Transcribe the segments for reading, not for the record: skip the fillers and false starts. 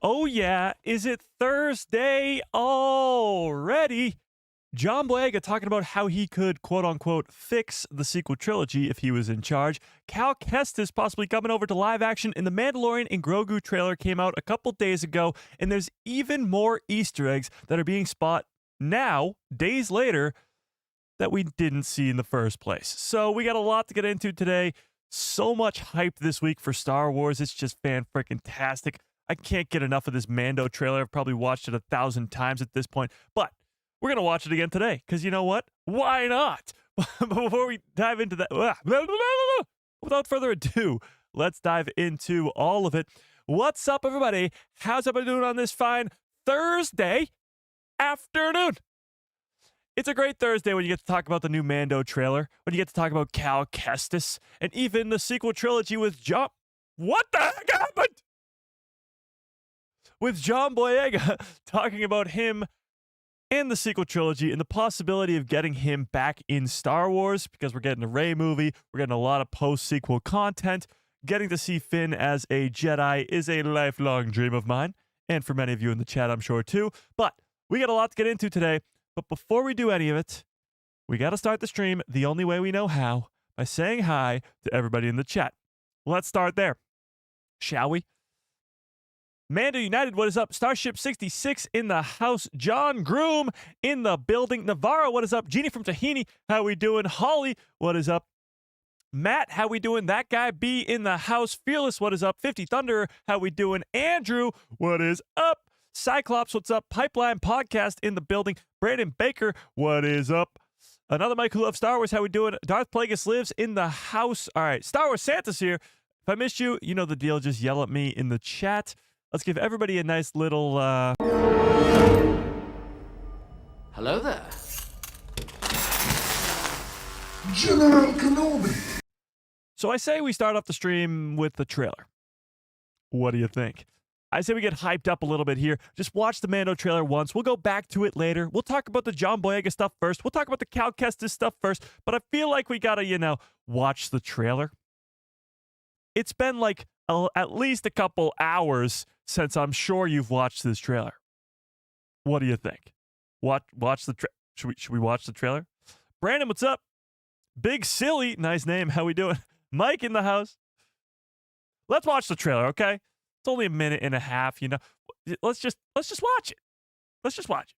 Oh yeah, is it Thursday already? John Boyega talking about how he could, quote-unquote, fix the sequel trilogy if he was in charge. Cal Kestis possibly coming over to live action, and the Mandalorian and Grogu trailer came out a couple days ago, and there's even more Easter eggs that are being spotted now, days later, that we didn't see in the first place. So we got a lot to get into today. So much hype this week for Star Wars. It's just fan-freaking-tastic. I can't get enough of this Mando trailer. I've probably watched it 1,000 times at this point, but we're going to watch it again today because you know what? Why not? Before we dive into that, without further ado, let's dive into all of it. What's up, everybody? How's everybody doing on this fine Thursday afternoon? It's a great Thursday when you get to talk about the new Mando trailer, when you get to talk about Cal Kestis, and even the sequel trilogy with John. What the heck happened? With John Boyega talking about him and the sequel trilogy and the possibility of getting him back in Star Wars because we're getting a Rey movie, we're getting a lot of post-sequel content. Getting to see Finn as a Jedi is a lifelong dream of mine, and for many of you in the chat, I'm sure too. But we got a lot to get into today. But before we do any of it, we got to start the stream the only way we know how, by saying hi to everybody in the chat. Let's start there, shall we? Mando United, what is up? Starship 66 in the house. John Groom in the building. Navarro, what is up? Jeannie from Tahini, how we doing? Holly, what is up? Matt, how we doing? That guy B in the house. Fearless, what is up? 50 Thunder, how we doing? Andrew, what is up? Cyclops, what's up? Pipeline Podcast in the building. Brandon Baker, what is up? Another Mike who loves Star Wars, how we doing? Darth Plagueis lives in the house. All right, Star Wars Santa's here. If I missed you, you know the deal. Just yell at me in the chat. Let's give everybody a nice little, Hello there. General Kenobi. So I say we start off the stream with the trailer. What do you think? I say we get hyped up a little bit here. Just watch the Mando trailer once. We'll go back to it later. We'll talk about the John Boyega stuff first. We'll talk about the Cal Kestis stuff first. But I feel like we gotta, watch the trailer. It's been like at least a couple hours since I'm sure you've watched this trailer. What do you think? Watch the should we watch the trailer? Brandon, what's up? Big Silly, nice name. How we doing? Mike in the house. Let's watch the trailer, okay? It's only a minute and a half, Let's just watch it. Let's just watch it.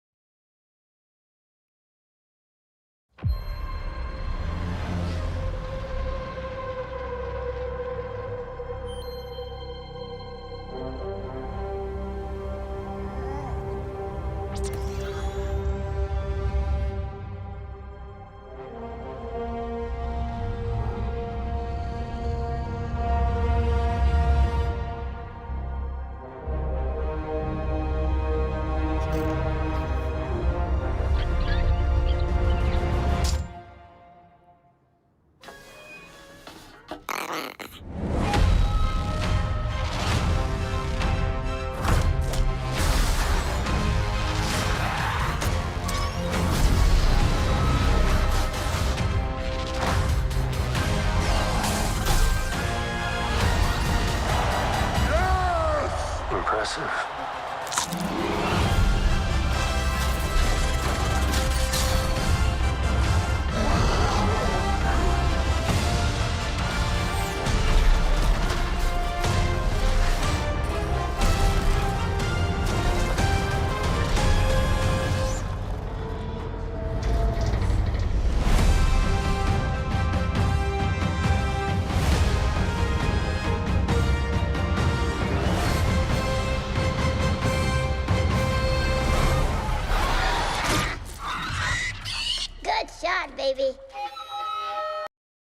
Baby.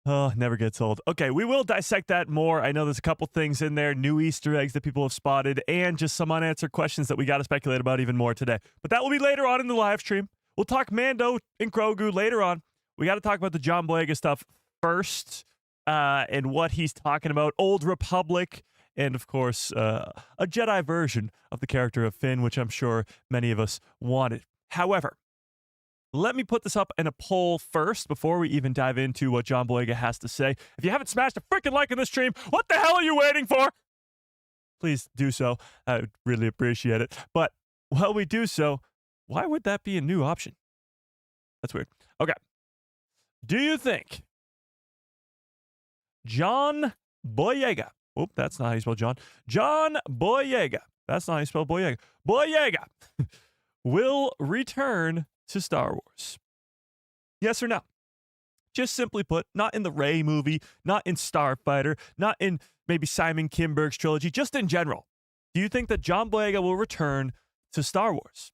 Oh, never gets old. Okay, we will dissect that more. I know there's a couple things in there, new Easter eggs that people have spotted, and just some unanswered questions that we got to speculate about even more today. But that will be later on in the live stream. We'll talk Mando and Grogu later on. We got to talk about the John Boyega stuff first, and what he's talking about. Old Republic, and of course, a Jedi version of the character of Finn, which I'm sure many of us wanted. However, let me put this up in a poll first before we even dive into what John Boyega has to say. If you haven't smashed a freaking like in this stream, what the hell are you waiting for? please do so. I would really appreciate it. But while we do so, why would that be a new option? That's weird. Okay. Do you think John Boyega, that's not how you spell John. John Boyega, that's not how you spell Boyega. Boyega will return to Star Wars? Yes or no? Just simply put, not in the Rey movie, not in Starfighter, not in maybe Simon Kinberg's trilogy, just in general. Do you think that John Boyega will return to Star Wars?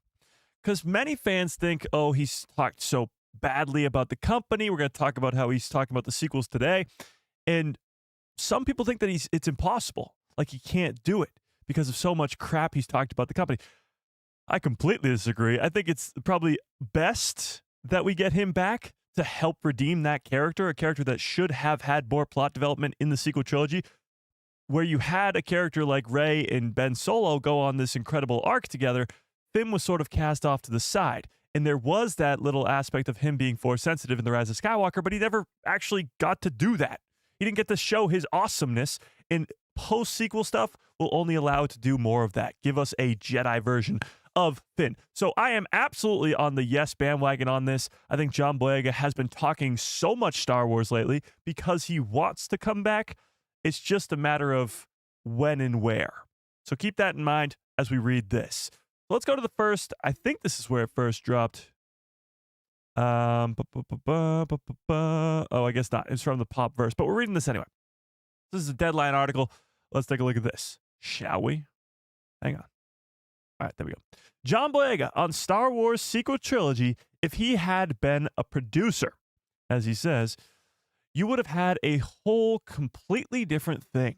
Because many fans think, oh, he's talked so badly about the company. We're going to talk about how he's talking about the sequels today. And some people think that it's impossible. Like he can't do it because of so much crap he's talked about the company. I completely disagree. I think it's probably best that we get him back to help redeem that character, a character that should have had more plot development in the sequel trilogy, where you had a character like Rey and Ben Solo go on this incredible arc together. Finn was sort of cast off to the side, and there was that little aspect of him being force sensitive in The Rise of Skywalker, but he never actually got to do that. He didn't get to show his awesomeness, and post-sequel stuff will only allow it to do more of that. Give us a Jedi version of Finn. So I am absolutely on the yes bandwagon on this. I think John Boyega has been talking so much Star Wars lately because he wants to come back. It's just a matter of when and where. So keep that in mind as we read this. So let's go to the first. I think this is where it first dropped. Oh, I guess not. It's from the pop verse, but we're reading this anyway. This is a Deadline article. Let's take a look at this, shall we? Hang on. All right, there we go. John Boyega on Star Wars sequel trilogy. If he had been a producer, as he says, you would have had a whole completely different thing.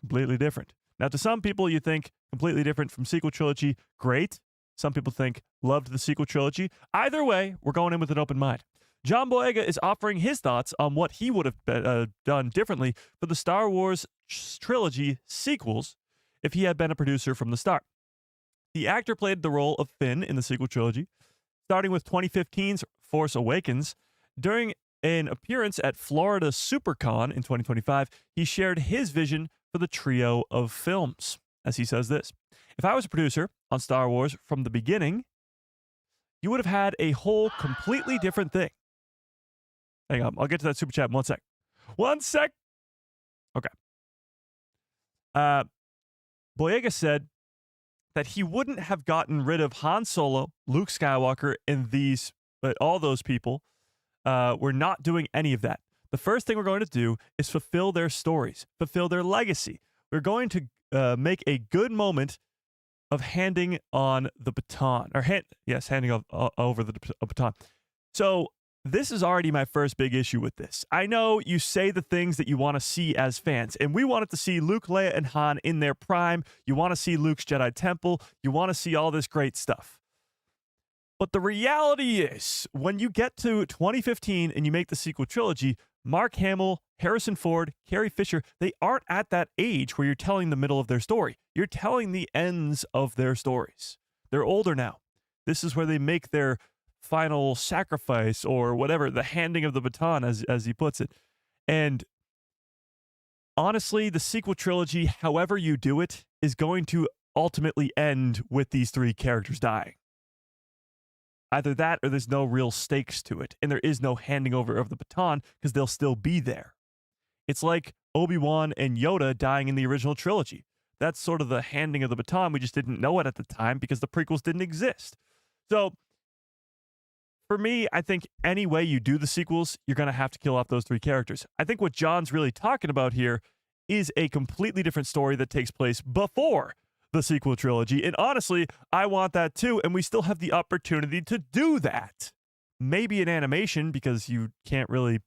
Completely different. Now, to some people, you think completely different from sequel trilogy, great. Some people think loved the sequel trilogy. Either way, we're going in with an open mind. John Boyega is offering his thoughts on what he would have done differently for the Star Wars trilogy sequels if he had been a producer from the start. The actor played the role of Finn in the sequel trilogy, starting with 2015's Force Awakens. During an appearance at Florida SuperCon in 2025, he shared his vision for the trio of films, as he says this. If I was a producer on Star Wars from the beginning, you would have had a whole completely different thing. Hang on, I'll get to that super chat in 1 sec. 1 sec. Okay. Boyega said that he wouldn't have gotten rid of Han Solo, Luke Skywalker, and all those people. We're not doing any of that. The first thing we're going to do is fulfill their stories, fulfill their legacy. We're going to make a good moment of handing on the baton, or handing over the baton. So this is already my first big issue with this. I know you say the things that you want to see as fans, and we wanted to see Luke, Leia, and Han in their prime. You want to see Luke's Jedi Temple. You want to see all this great stuff. But the reality is, when you get to 2015 and you make the sequel trilogy, Mark Hamill, Harrison Ford, Carrie Fisher, they aren't at that age where you're telling the middle of their story. You're telling the ends of their stories. They're older now. This is where they make their final sacrifice, or whatever, the handing of the baton, as he puts it. And honestly, the sequel trilogy, however you do it, is going to ultimately end with these three characters dying. Either that, or there's no real stakes to it, and there is no handing over of the baton because they'll still be there. It's like Obi-Wan and Yoda dying in the original trilogy. That's sort of the handing of the baton. We just didn't know it at the time because the prequels didn't exist. So for me, I think any way you do the sequels, you're going to have to kill off those three characters. I think what John's really talking about here is a completely different story that takes place before the sequel trilogy. And honestly, I want that too. And we still have the opportunity to do that. Maybe in animation, because you can't really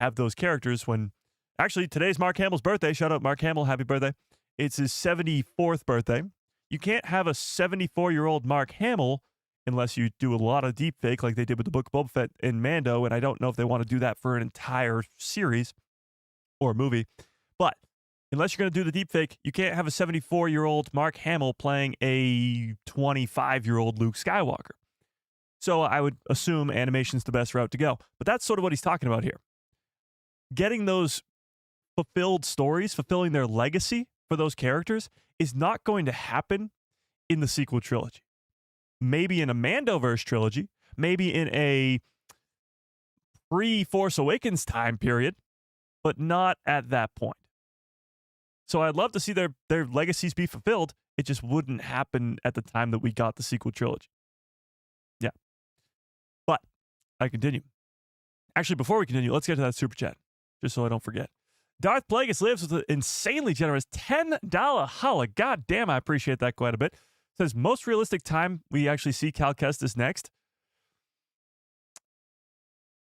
have those characters when... Actually, today's Mark Hamill's birthday. Shout out Mark Hamill. Happy birthday. It's his 74th birthday. You can't have a 74-year-old Mark Hamill unless you do a lot of deepfake like they did with the Book of Boba Fett and Mando, and I don't know if they want to do that for an entire series or movie. But unless you're going to do the deepfake, you can't have a 74-year-old Mark Hamill playing a 25-year-old Luke Skywalker. So I would assume animation's the best route to go. But that's sort of what he's talking about here. Getting those fulfilled stories, fulfilling their legacy for those characters is not going to happen in the sequel trilogy. Maybe in a Mandoverse trilogy, maybe in a pre-Force Awakens time period, but not at that point. So I'd love to see their legacies be fulfilled. It just wouldn't happen at the time that we got the sequel trilogy. Yeah. But I continue. Actually, before we continue, let's get to that super chat, just so I don't forget. Darth Plagueis lives with an insanely generous $10 holla. God damn, I appreciate that quite a bit. Says, most realistic time we actually see Cal Kestis next.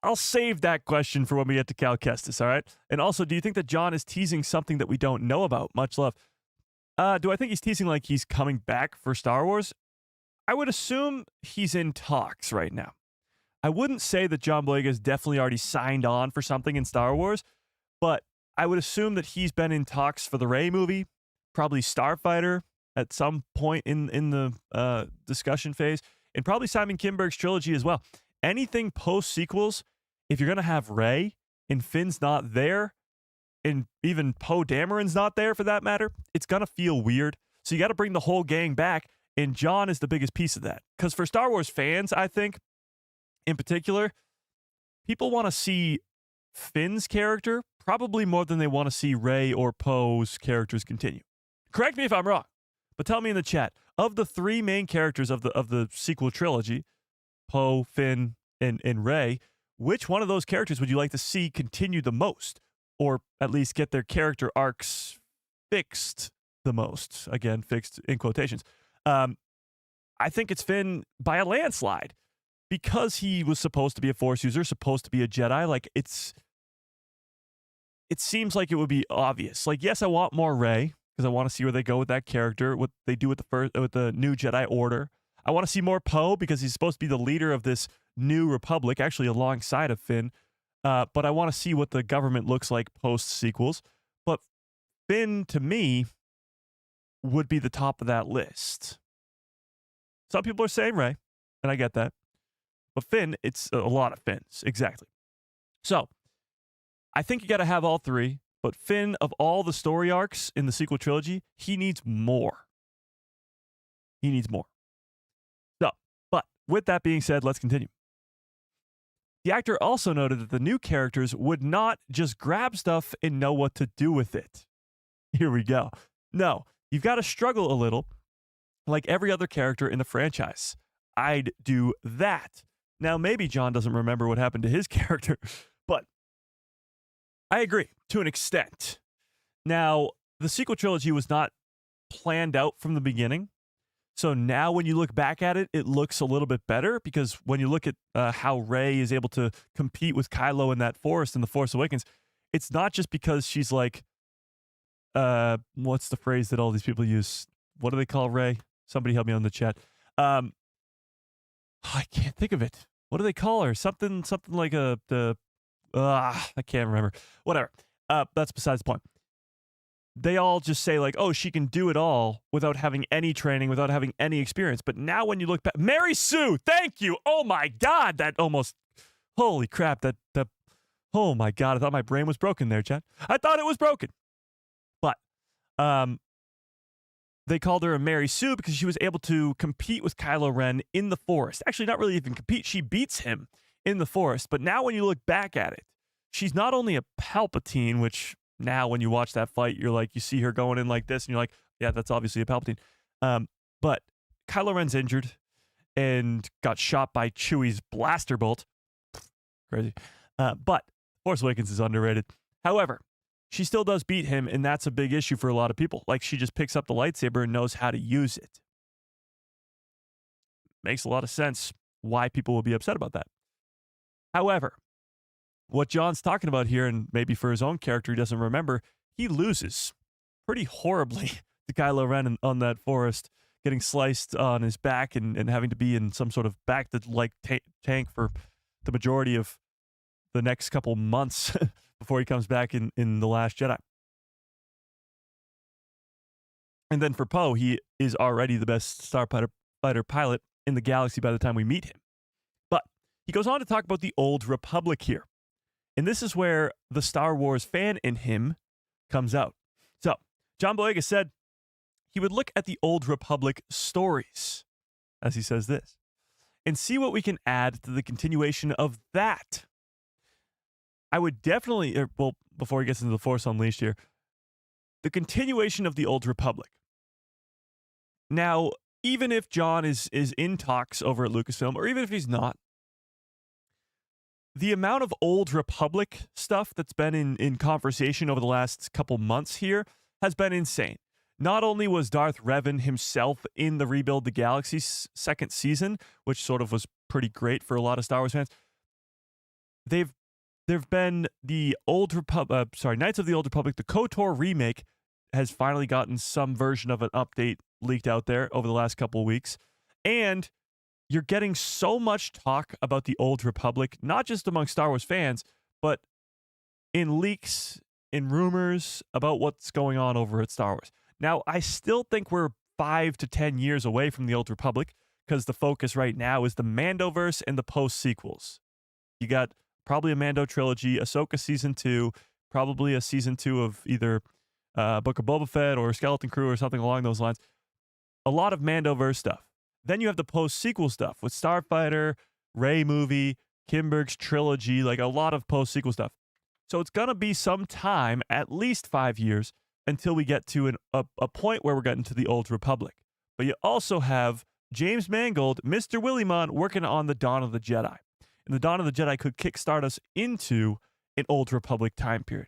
I'll save that question for when we get to Cal Kestis, all right? And also, do you think that John is teasing something that we don't know about? Much love. Do I think he's teasing like he's coming back for Star Wars? I would assume he's in talks right now. I wouldn't say that John Boyega has definitely already signed on for something in Star Wars, but I would assume that he's been in talks for the Rey movie, probably Starfighter at some point in the discussion phase, and probably Simon Kinberg's trilogy as well. Anything post-sequels, if you're going to have Rey and Finn's not there, and even Poe Dameron's not there for that matter, it's going to feel weird. So you got to bring the whole gang back, and John is the biggest piece of that. Because for Star Wars fans, I think, in particular, people want to see Finn's character probably more than they want to see Rey or Poe's characters continue. Correct me if I'm wrong, but tell me in the chat, of the three main characters of the sequel trilogy, Poe, Finn, and Rey, which one of those characters would you like to see continue the most? Or at least get their character arcs fixed the most? Again, fixed in quotations. I think it's Finn by a landslide. Because he was supposed to be a Force user, supposed to be a Jedi, like it seems like it would be obvious. Like, yes, I want more Rey because I want to see where they go with that character, what they do with the new Jedi Order. I want to see more Poe because he's supposed to be the leader of this new Republic, actually alongside of Finn. But I want to see what the government looks like post sequels. But Finn, to me, would be the top of that list. Some people are saying Rey, and I get that. But Finn, it's a lot of Finns. Exactly. So, I think you got to have all three. But Finn, of all the story arcs in the sequel trilogy, he needs more. He needs more. So, but with that being said, let's continue. The actor also noted that the new characters would not just grab stuff and know what to do with it. Here we go. No, you've got to struggle a little, like every other character in the franchise. I'd do that. Now, maybe John doesn't remember what happened to his character, but I agree to an extent. Now, the sequel trilogy was not planned out from the beginning. So now when you look back at it, it looks a little bit better because when you look at how Rey is able to compete with Kylo in that forest in The Force Awakens, it's not just because she's like, what's the phrase that all these people use? What do they call Rey? Somebody help me on the chat. I can't think of it. What do they call her? Something like I can't remember. Whatever. That's besides the point. They all just say like, oh, she can do it all without having any training, without having any experience. But now when you look back, Mary Sue, thank you. Oh my God, that almost, holy crap, that, oh my God, I thought my brain was broken there, Chad. I thought it was broken. But they called her a Mary Sue because she was able to compete with Kylo Ren in the forest. Actually, not really even compete. She beats him in the forest. But now when you look back at it, she's not only a Palpatine, which now when you watch that fight, you're like, you see her going in like this, and you're like, yeah, that's obviously a Palpatine. But Kylo Ren's injured and got shot by Chewie's blaster bolt. Crazy. But Force Awakens is underrated. However, she still does beat him, and that's a big issue for a lot of people. Like, she just picks up the lightsaber and knows how to use it. Makes a lot of sense why people will be upset about that. However, what John's talking about here, and maybe for his own character he doesn't remember, he loses pretty horribly to Kylo Ren on that forest, getting sliced on his back and having to be in some sort of back-to-like tank for the majority of the next couple months before he comes back in The Last Jedi. And then for Poe, he is already the best starfighter pilot in the galaxy by the time we meet him. But he goes on to talk about the Old Republic here. And this is where the Star Wars fan in him comes out. So, John Boyega said he would look at the Old Republic stories, as he says this, and see what we can add to the continuation of that. I would definitely, well, before he gets into the Force Unleashed here, the continuation of the Old Republic. Now, even if John is in talks over at Lucasfilm, or even if he's not, the amount of Old Republic stuff that's been in conversation over the last couple months here has been insane. Not only was Darth Revan himself in the Rebuild the Galaxy's second season, which sort of was pretty great for a lot of Star Wars fans, there've been the Knights of the Old Republic, the KOTOR remake has finally gotten some version of an update leaked out there over the last couple of weeks. And you're getting so much talk about the Old Republic, not just among Star Wars fans, but in leaks, in rumors about what's going on over at Star Wars. Now, I still think we're 5 to 10 years away from the Old Republic because the focus right now is the Mandoverse and the post-sequels. You got probably a Mando trilogy, Ahsoka Season 2, probably a Season 2 of either Book of Boba Fett or Skeleton Crew or something along those lines. A lot of Mandoverse stuff. Then you have the post-sequel stuff with Starfighter, Rey movie, Kimberg's trilogy, like a lot of post-sequel stuff. So it's going to be some time, at least 5 years, until we get to a point where we're getting to the Old Republic. But you also have James Mangold, Mr. Willymon, working on the Dawn of the Jedi. And the Dawn of the Jedi could kickstart us into an Old Republic time period.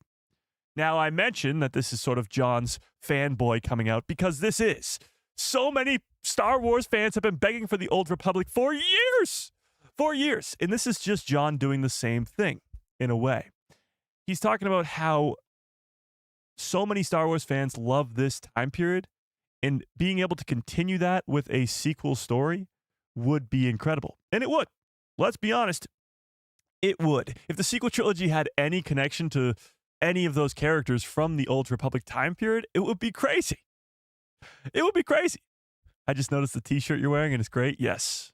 Now, I mentioned that this is sort of John's fanboy coming out because this is. So many Star Wars fans have been begging for the Old Republic for years. 4 years. And this is just John doing the same thing, in a way. He's talking about how so many Star Wars fans love this time period, and being able to continue that with a sequel story would be incredible. And it would. Let's be honest. It would. If the sequel trilogy had any connection to any of those characters from the Old Republic time period, it would be crazy. It would be crazy. I just noticed the t-shirt you're wearing and it's great. Yes.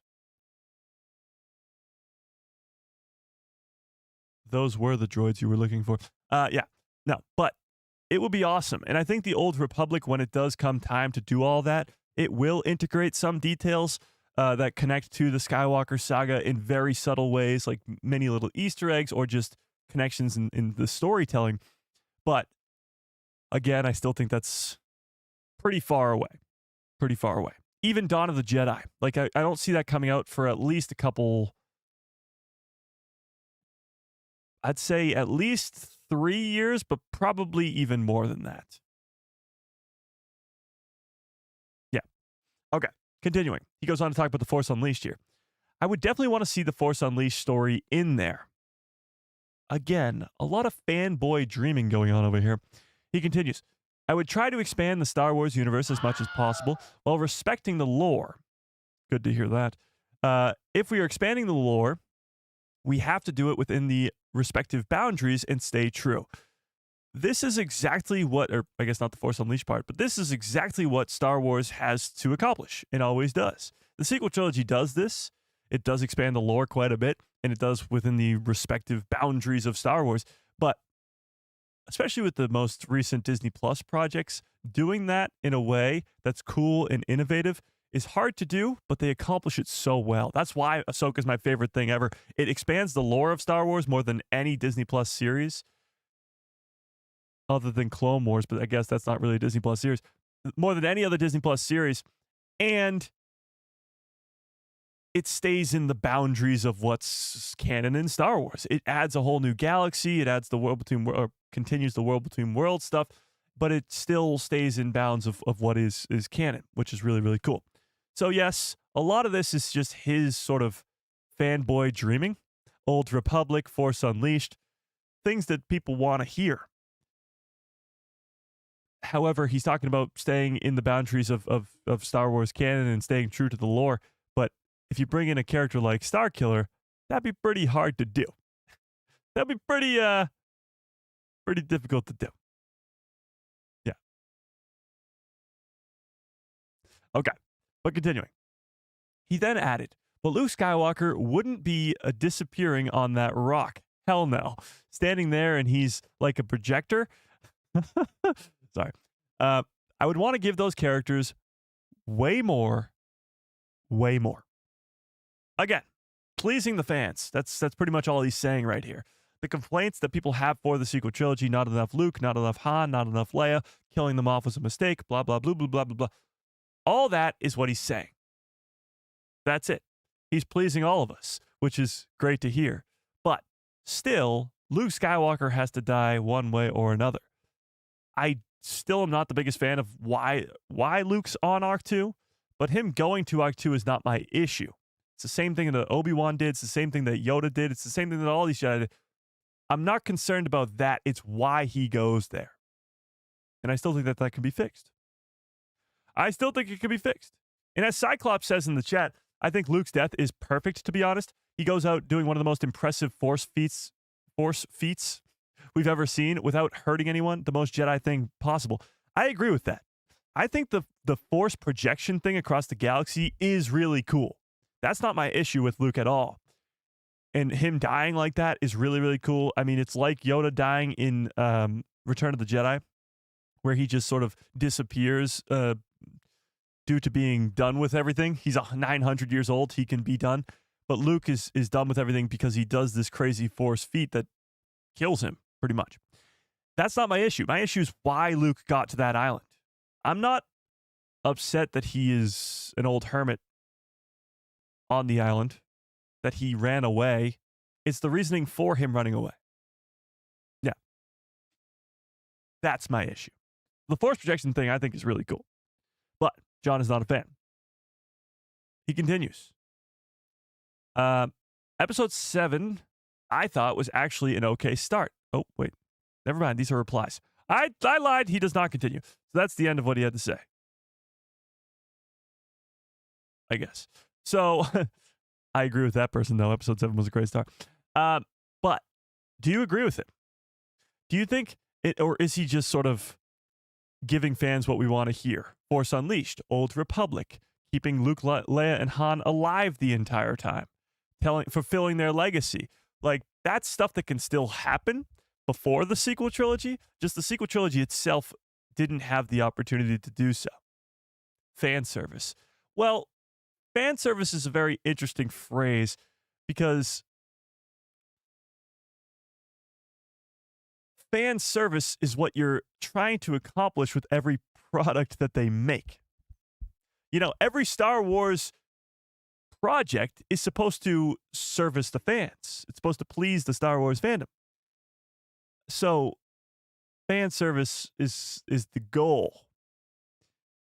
Those were the droids you were looking for. Yeah. No, but it would be awesome. And I think the Old Republic, when it does come time to do all that, it will integrate some details that connect to the Skywalker saga in very subtle ways, like many little Easter eggs or just connections in the storytelling. But again, I still think that's pretty far away. Pretty far away. Even Dawn of the Jedi. Like, I don't see that coming out for at least a couple, I'd say at least 3 years, but probably even more than that. Yeah. Okay. Continuing. He goes on to talk about the Force Unleashed here. I would definitely want to see the Force Unleashed story in there. Again, a lot of fanboy dreaming going on over here. He continues. I would try to expand the Star Wars universe as much as possible while respecting the lore. Good to hear that. If we are expanding the lore, we have to do it within the respective boundaries and stay true. This is exactly what, or I guess not the Force Unleashed part, but this is exactly what Star Wars has to accomplish. It always does. The sequel trilogy does this. It does expand the lore quite a bit, and it does within the respective boundaries of Star Wars. But especially with the most recent Disney Plus projects, doing that in a way that's cool and innovative is hard to do, but they accomplish it so well. That's why Ahsoka is my favorite thing ever. It expands the lore of Star Wars more than any Disney Plus series, other than Clone Wars, but I guess that's not really a Disney Plus series. More than any other Disney Plus series, and it stays in the boundaries of what's canon in Star Wars. It adds a whole new galaxy. It adds the world between, or continues the world between worlds stuff, but it still stays in bounds of what is canon, which is really, really cool. So yes, a lot of this is just his sort of fanboy dreaming. Old Republic, Force Unleashed, things that people want to hear. However, he's talking about staying in the boundaries of Star Wars canon and staying true to the lore. But if you bring in a character like Starkiller, that'd be pretty hard to do. That'd be pretty difficult to do. Yeah. Okay, but continuing. He then added, but Luke Skywalker wouldn't be disappearing on that rock. Hell no. Standing there and he's like a projector. Sorry. I would want to give those characters way more. Again, pleasing the fans. That's pretty much all he's saying right here. The complaints that people have for the sequel trilogy, not enough Luke, not enough Han, not enough Leia, killing them off was a mistake, blah, blah, blah, blah, blah, blah, blah. All that is what he's saying. That's it. He's pleasing all of us, which is great to hear. But still, Luke Skywalker has to die one way or another. I still am not the biggest fan of why Luke's on Arc 2, but him going to Arc 2 is not my issue. It's the same thing that Obi-Wan did. It's the same thing that Yoda did. It's the same thing that all these Jedi did. I'm not concerned about that. It's why he goes there. And I still think that can be fixed. I still think it can be fixed. And as Cyclops says in the chat, I think Luke's death is perfect, to be honest. He goes out doing one of the most impressive force feats we've ever seen without hurting anyone, the most Jedi thing possible. I agree with that. I think the force projection thing across the galaxy is really cool. That's not my issue with Luke at all. And him dying like that is really, really cool. I mean, it's like Yoda dying in Return of the Jedi, where he just sort of disappears due to being done with everything. He's 900 years old. He can be done. But Luke is done with everything because he does this crazy force feat that kills him, pretty much. That's not my issue. My issue is why Luke got to that island. I'm not upset that he is an old hermit on the island, that he ran away. It's the reasoning for him running away. Yeah. That's my issue. The force projection thing I think is really cool. But John is not a fan. He continues. Episode 7, I thought, was actually an okay start. Oh, wait. Never mind. These are replies. I lied. He does not continue. So that's the end of what he had to say, I guess. So I agree with that person, though. Episode 7 was a great start. But do you agree with him? Do you think it, or is he just sort of giving fans what we want to hear? Force Unleashed, Old Republic, keeping Luke, Leia, and Han alive the entire time, fulfilling their legacy. Like, that's stuff that can still happen before the sequel trilogy. Just the sequel trilogy itself didn't have the opportunity to do so. Fan service. Well, fan service is a very interesting phrase because fan service is what you're trying to accomplish with every product that they make. You know, every Star Wars project is supposed to service the fans. It's supposed to please the Star Wars fandom. So fan service is the goal.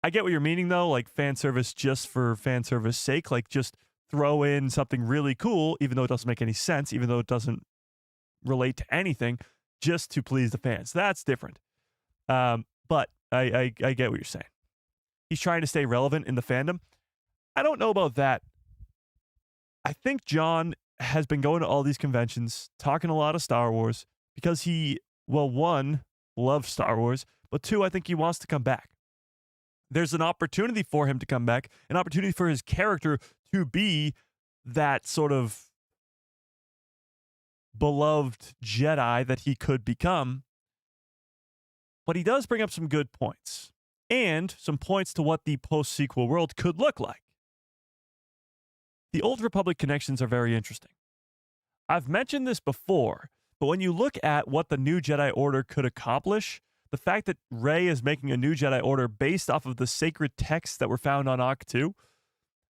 I get what you're meaning, though, like fan service just for fan service sake, like just throw in something really cool, even though it doesn't make any sense, even though it doesn't relate to anything, just to please the fans. That's different. But I get what you're saying. He's trying to stay relevant in the fandom. I don't know about that. I think John has been going to all these conventions, talking a lot of Star Wars, because he, well, one, loves Star Wars, but two, I think he wants to come back. There's an opportunity for him to come back, an opportunity for his character to be that sort of beloved Jedi that he could become. But he does bring up some good points and some points to what the post-sequel world could look like. The Old Republic connections are very interesting. I've mentioned this before, but when you look at what the New Jedi Order could accomplish, the fact that Rey is making a New Jedi Order based off of the sacred texts that were found on Arc 2,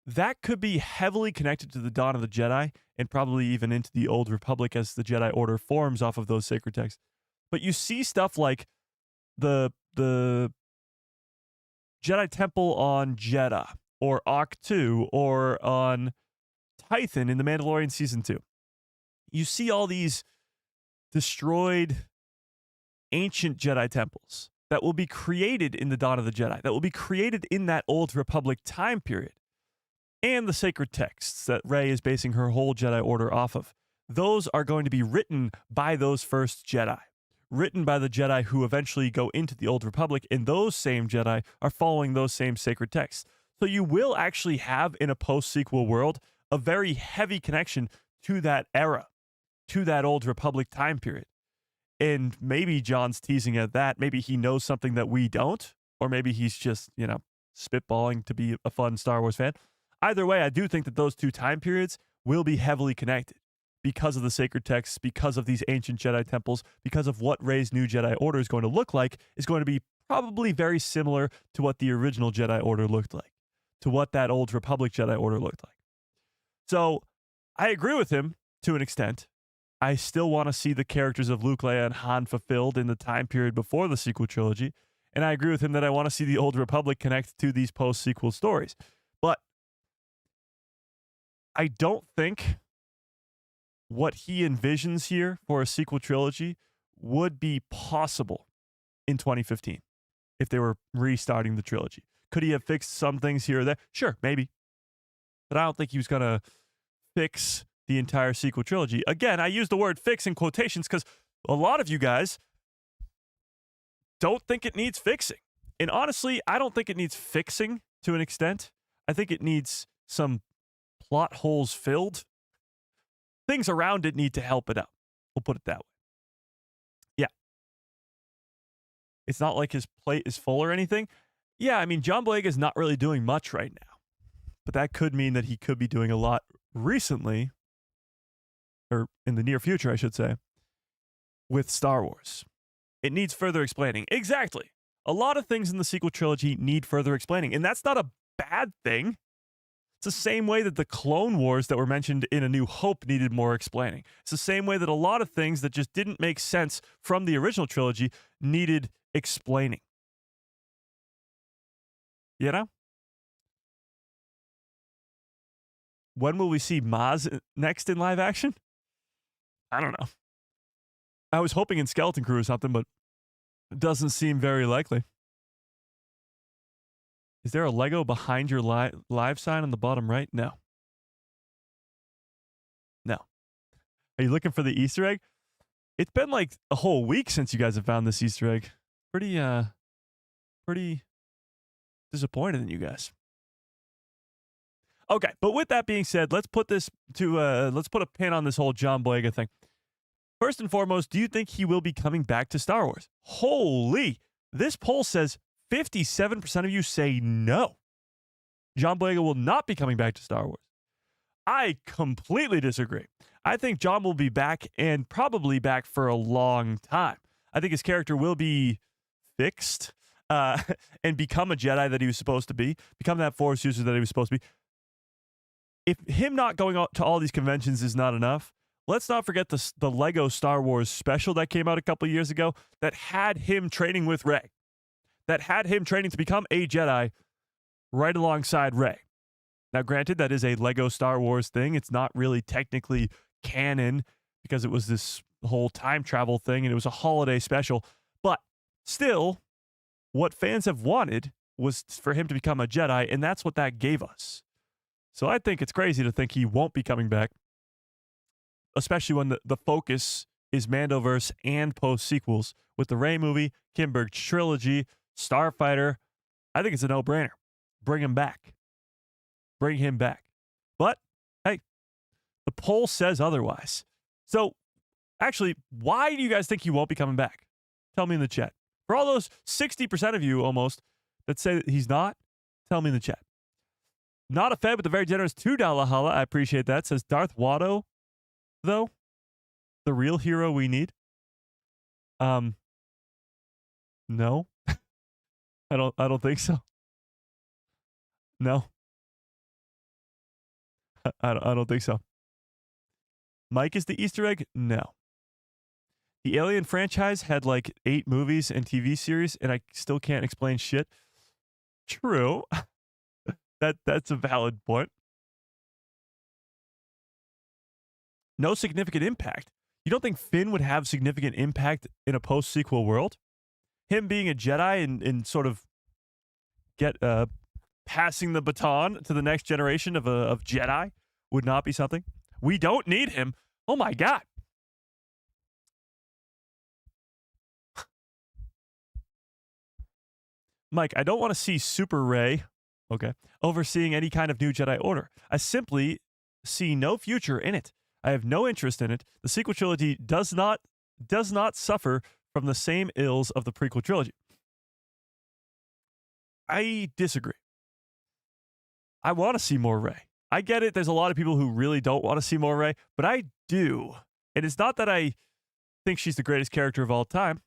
that could be heavily connected to the Dawn of the Jedi and probably even into the Old Republic as the Jedi Order forms off of those sacred texts. But you see stuff like the Jedi Temple on Jeddah or Arc 2 or on Tython in The Mandalorian Season 2. You see all these destroyed ancient Jedi temples that will be created in the Dawn of the Jedi, that will be created in that Old Republic time period, and the sacred texts that Rey is basing her whole Jedi Order off of. Those are going to be written by those first Jedi, written by the Jedi who eventually go into the Old Republic, and those same Jedi are following those same sacred texts. So you will actually have, in a post-sequel world, a very heavy connection to that era, to that Old Republic time period. And maybe John's teasing at that. Maybe he knows something that we don't. or maybe he's just, spitballing to be a fun Star Wars fan. Either way, I do think that those two time periods will be heavily connected because of the sacred texts, because of these ancient Jedi temples, because of what Rey's new Jedi Order is going to look like, is going to be probably very similar to what the original Jedi Order looked like, to what that old Republic Jedi Order looked like. So I agree with him to an extent. I still want to see the characters of Luke, Leia, and Han fulfilled in the time period before the sequel trilogy. And I agree with him that I want to see the old Republic connect to these post-sequel stories. But I don't think what he envisions here for a sequel trilogy would be possible in 2015 if they were restarting the trilogy. Could he have fixed some things here or there? Sure, maybe. But I don't think he was going to fix the entire sequel trilogy. Again, I use the word fix in quotations because a lot of you guys don't think it needs fixing. And honestly, I don't think it needs fixing to an extent. I think it needs some plot holes filled. Things around it need to help it out. We'll put it that way. Yeah. It's not like his plate is full or anything. Yeah, I mean, John Boyega is not really doing much right now. But that could mean that he could be doing a lot recently, or in the near future, I should say, with Star Wars. It needs further explaining. Exactly. A lot of things in the sequel trilogy need further explaining, and that's not a bad thing. It's the same way that the Clone Wars that were mentioned in A New Hope needed more explaining. It's the same way that a lot of things that just didn't make sense from the original trilogy needed explaining. You know? When will we see Maz next in live action? I don't know. I was hoping in Skeleton Crew or something, but it doesn't seem very likely. Is there a Lego behind your live sign on the bottom right? No. No. Are you looking for the Easter egg? It's been like a whole week since you guys have found this Easter egg. Pretty disappointed in you guys. Okay, but with that being said, let's put a pin on this whole John Boyega thing. First and foremost, do you think he will be coming back to Star Wars? Holy, this poll says 57% of you say no. John Boyega will not be coming back to Star Wars. I completely disagree. I think John will be back, and probably back for a long time. I think his character will be fixed and become a Jedi that he was supposed to be, become that Force user that he was supposed to be. If him not going to all these conventions is not enough, let's not forget the Lego Star Wars special that came out a couple years ago that had him training with Rey, that had him training to become a Jedi right alongside Rey. Now, granted, that is a Lego Star Wars thing. It's not really technically canon because it was this whole time travel thing and it was a holiday special. But still, what fans have wanted was for him to become a Jedi, and that's what that gave us. So I think it's crazy to think he won't be coming back, especially when the focus is Mandoverse and post-sequels with the Rey movie, Kimberg trilogy, Starfighter. I think it's a no-brainer. Bring him back. Bring him back. But, hey, the poll says otherwise. So, actually, why do you guys think he won't be coming back? Tell me in the chat. For all those 60% of you almost that say that he's not, tell me in the chat. Not a Fed with a very generous $2 holla. I appreciate that. Says Darth Watto, though, the real hero we need. No, I don't think so. No, I don't think so. Mike is the Easter egg? No. The Alien franchise had like 8 movies and TV series, and I still can't explain shit. True. That's a valid point. No significant impact. You don't think Finn would have significant impact in a post-sequel world? Him being a Jedi and sort of passing the baton to the next generation of Jedi would not be something? We don't need him. Oh my God. Mike, I don't want to see Super Rey, overseeing any kind of new Jedi Order. I simply see no future in it. I have no interest in it. The sequel trilogy does not suffer from the same ills of the prequel trilogy. I disagree. I want to see more Rey. I get it. There's a lot of people who really don't want to see more Rey, but I do. And it's not that I think she's the greatest character of all time.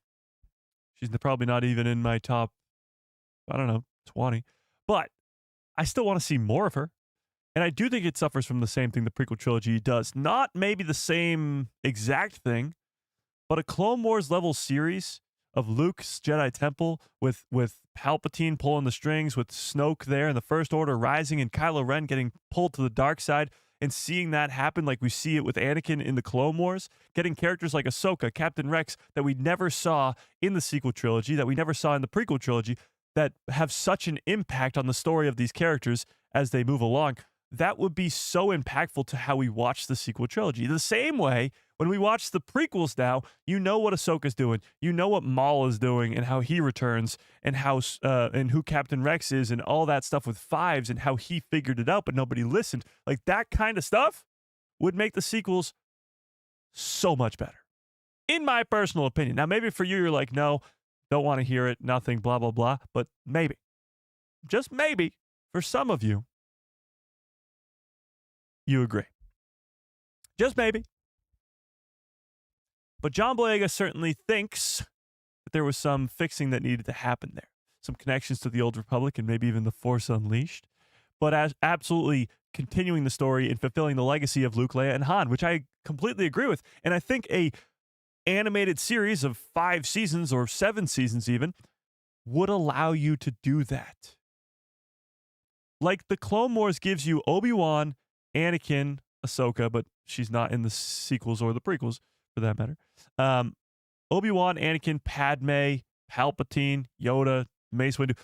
She's probably not even in my top, 20. But I still want to see more of her. And I do think it suffers from the same thing the prequel trilogy does. Not maybe the same exact thing, but a Clone Wars level series of Luke's Jedi Temple with Palpatine pulling the strings, with Snoke there and the First Order rising and Kylo Ren getting pulled to the dark side, and seeing that happen like we see it with Anakin in the Clone Wars, getting characters like Ahsoka, Captain Rex that we never saw in the sequel trilogy, that we never saw in the prequel trilogy, that have such an impact on the story of these characters as they move along. That would be so impactful to how we watch the sequel trilogy. The same way, when we watch the prequels now, you know what Ahsoka's doing, you know what Maul is doing, and how he returns, and how and who Captain Rex is, and all that stuff with Fives, and how he figured it out, but nobody listened. Like, that kind of stuff would make the sequels so much better, in my personal opinion. Now, maybe for you, you're like, no, don't want to hear it, nothing, blah, blah, blah. But maybe, just maybe, for some of you, you agree. Just maybe. But John Boyega certainly thinks that there was some fixing that needed to happen there. Some connections to the Old Republic and maybe even the Force Unleashed. But as absolutely continuing the story and fulfilling the legacy of Luke, Leia, and Han, which I completely agree with. And I think a animated series of 5 seasons or 7 seasons even would allow you to do that. Like the Clone Wars gives you Obi-Wan, Anakin, Ahsoka, but she's not in the sequels or the prequels for that matter. Obi-Wan, Anakin, Padme, Palpatine, Yoda, Mace Windu.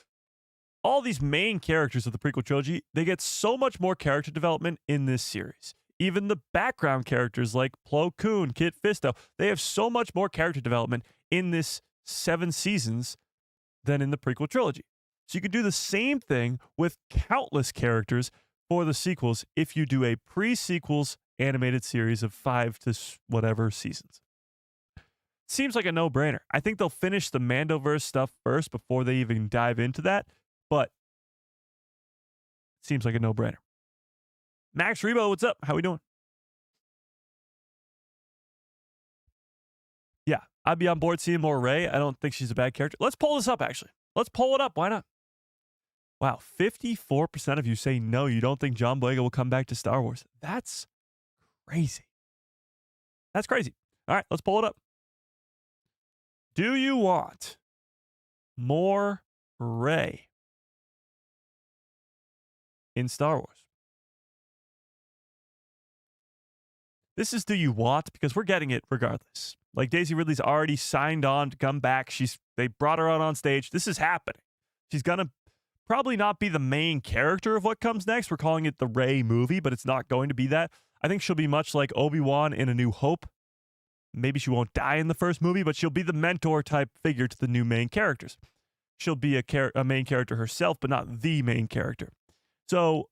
All these main characters of the prequel trilogy, they get so much more character development in this series. Even the background characters like Plo Koon, Kit Fisto, they have so much more character development in this 7 seasons than in the prequel trilogy. So you could do the same thing with countless characters for the sequels if you do a pre-sequels animated series of 5 to whatever seasons. Seems like a no-brainer. I think they'll finish the Mandoverse stuff first before they even dive into that, but seems like a no-brainer. Max Rebo, what's up? How we doing? Yeah, I'd be on board seeing more Rey. I don't think she's a bad character. Let's pull this up, actually. Let's pull it up. Why not? Wow, 54% of you say no, you don't think John Boyega will come back to Star Wars. That's crazy. That's crazy. All right, let's pull it up. Do you want more Rey in Star Wars? This is do you want, because we're getting it regardless. Like Daisy Ridley's already signed on to come back. They brought her out on stage. This is happening. She's going to probably not be the main character of what comes next. We're calling it the Rey movie, but it's not going to be that. I think she'll be much like Obi-Wan in A New Hope. Maybe she won't die in the first movie, but she'll be the mentor type figure to the new main characters. She'll be a main character herself, but not the main character. So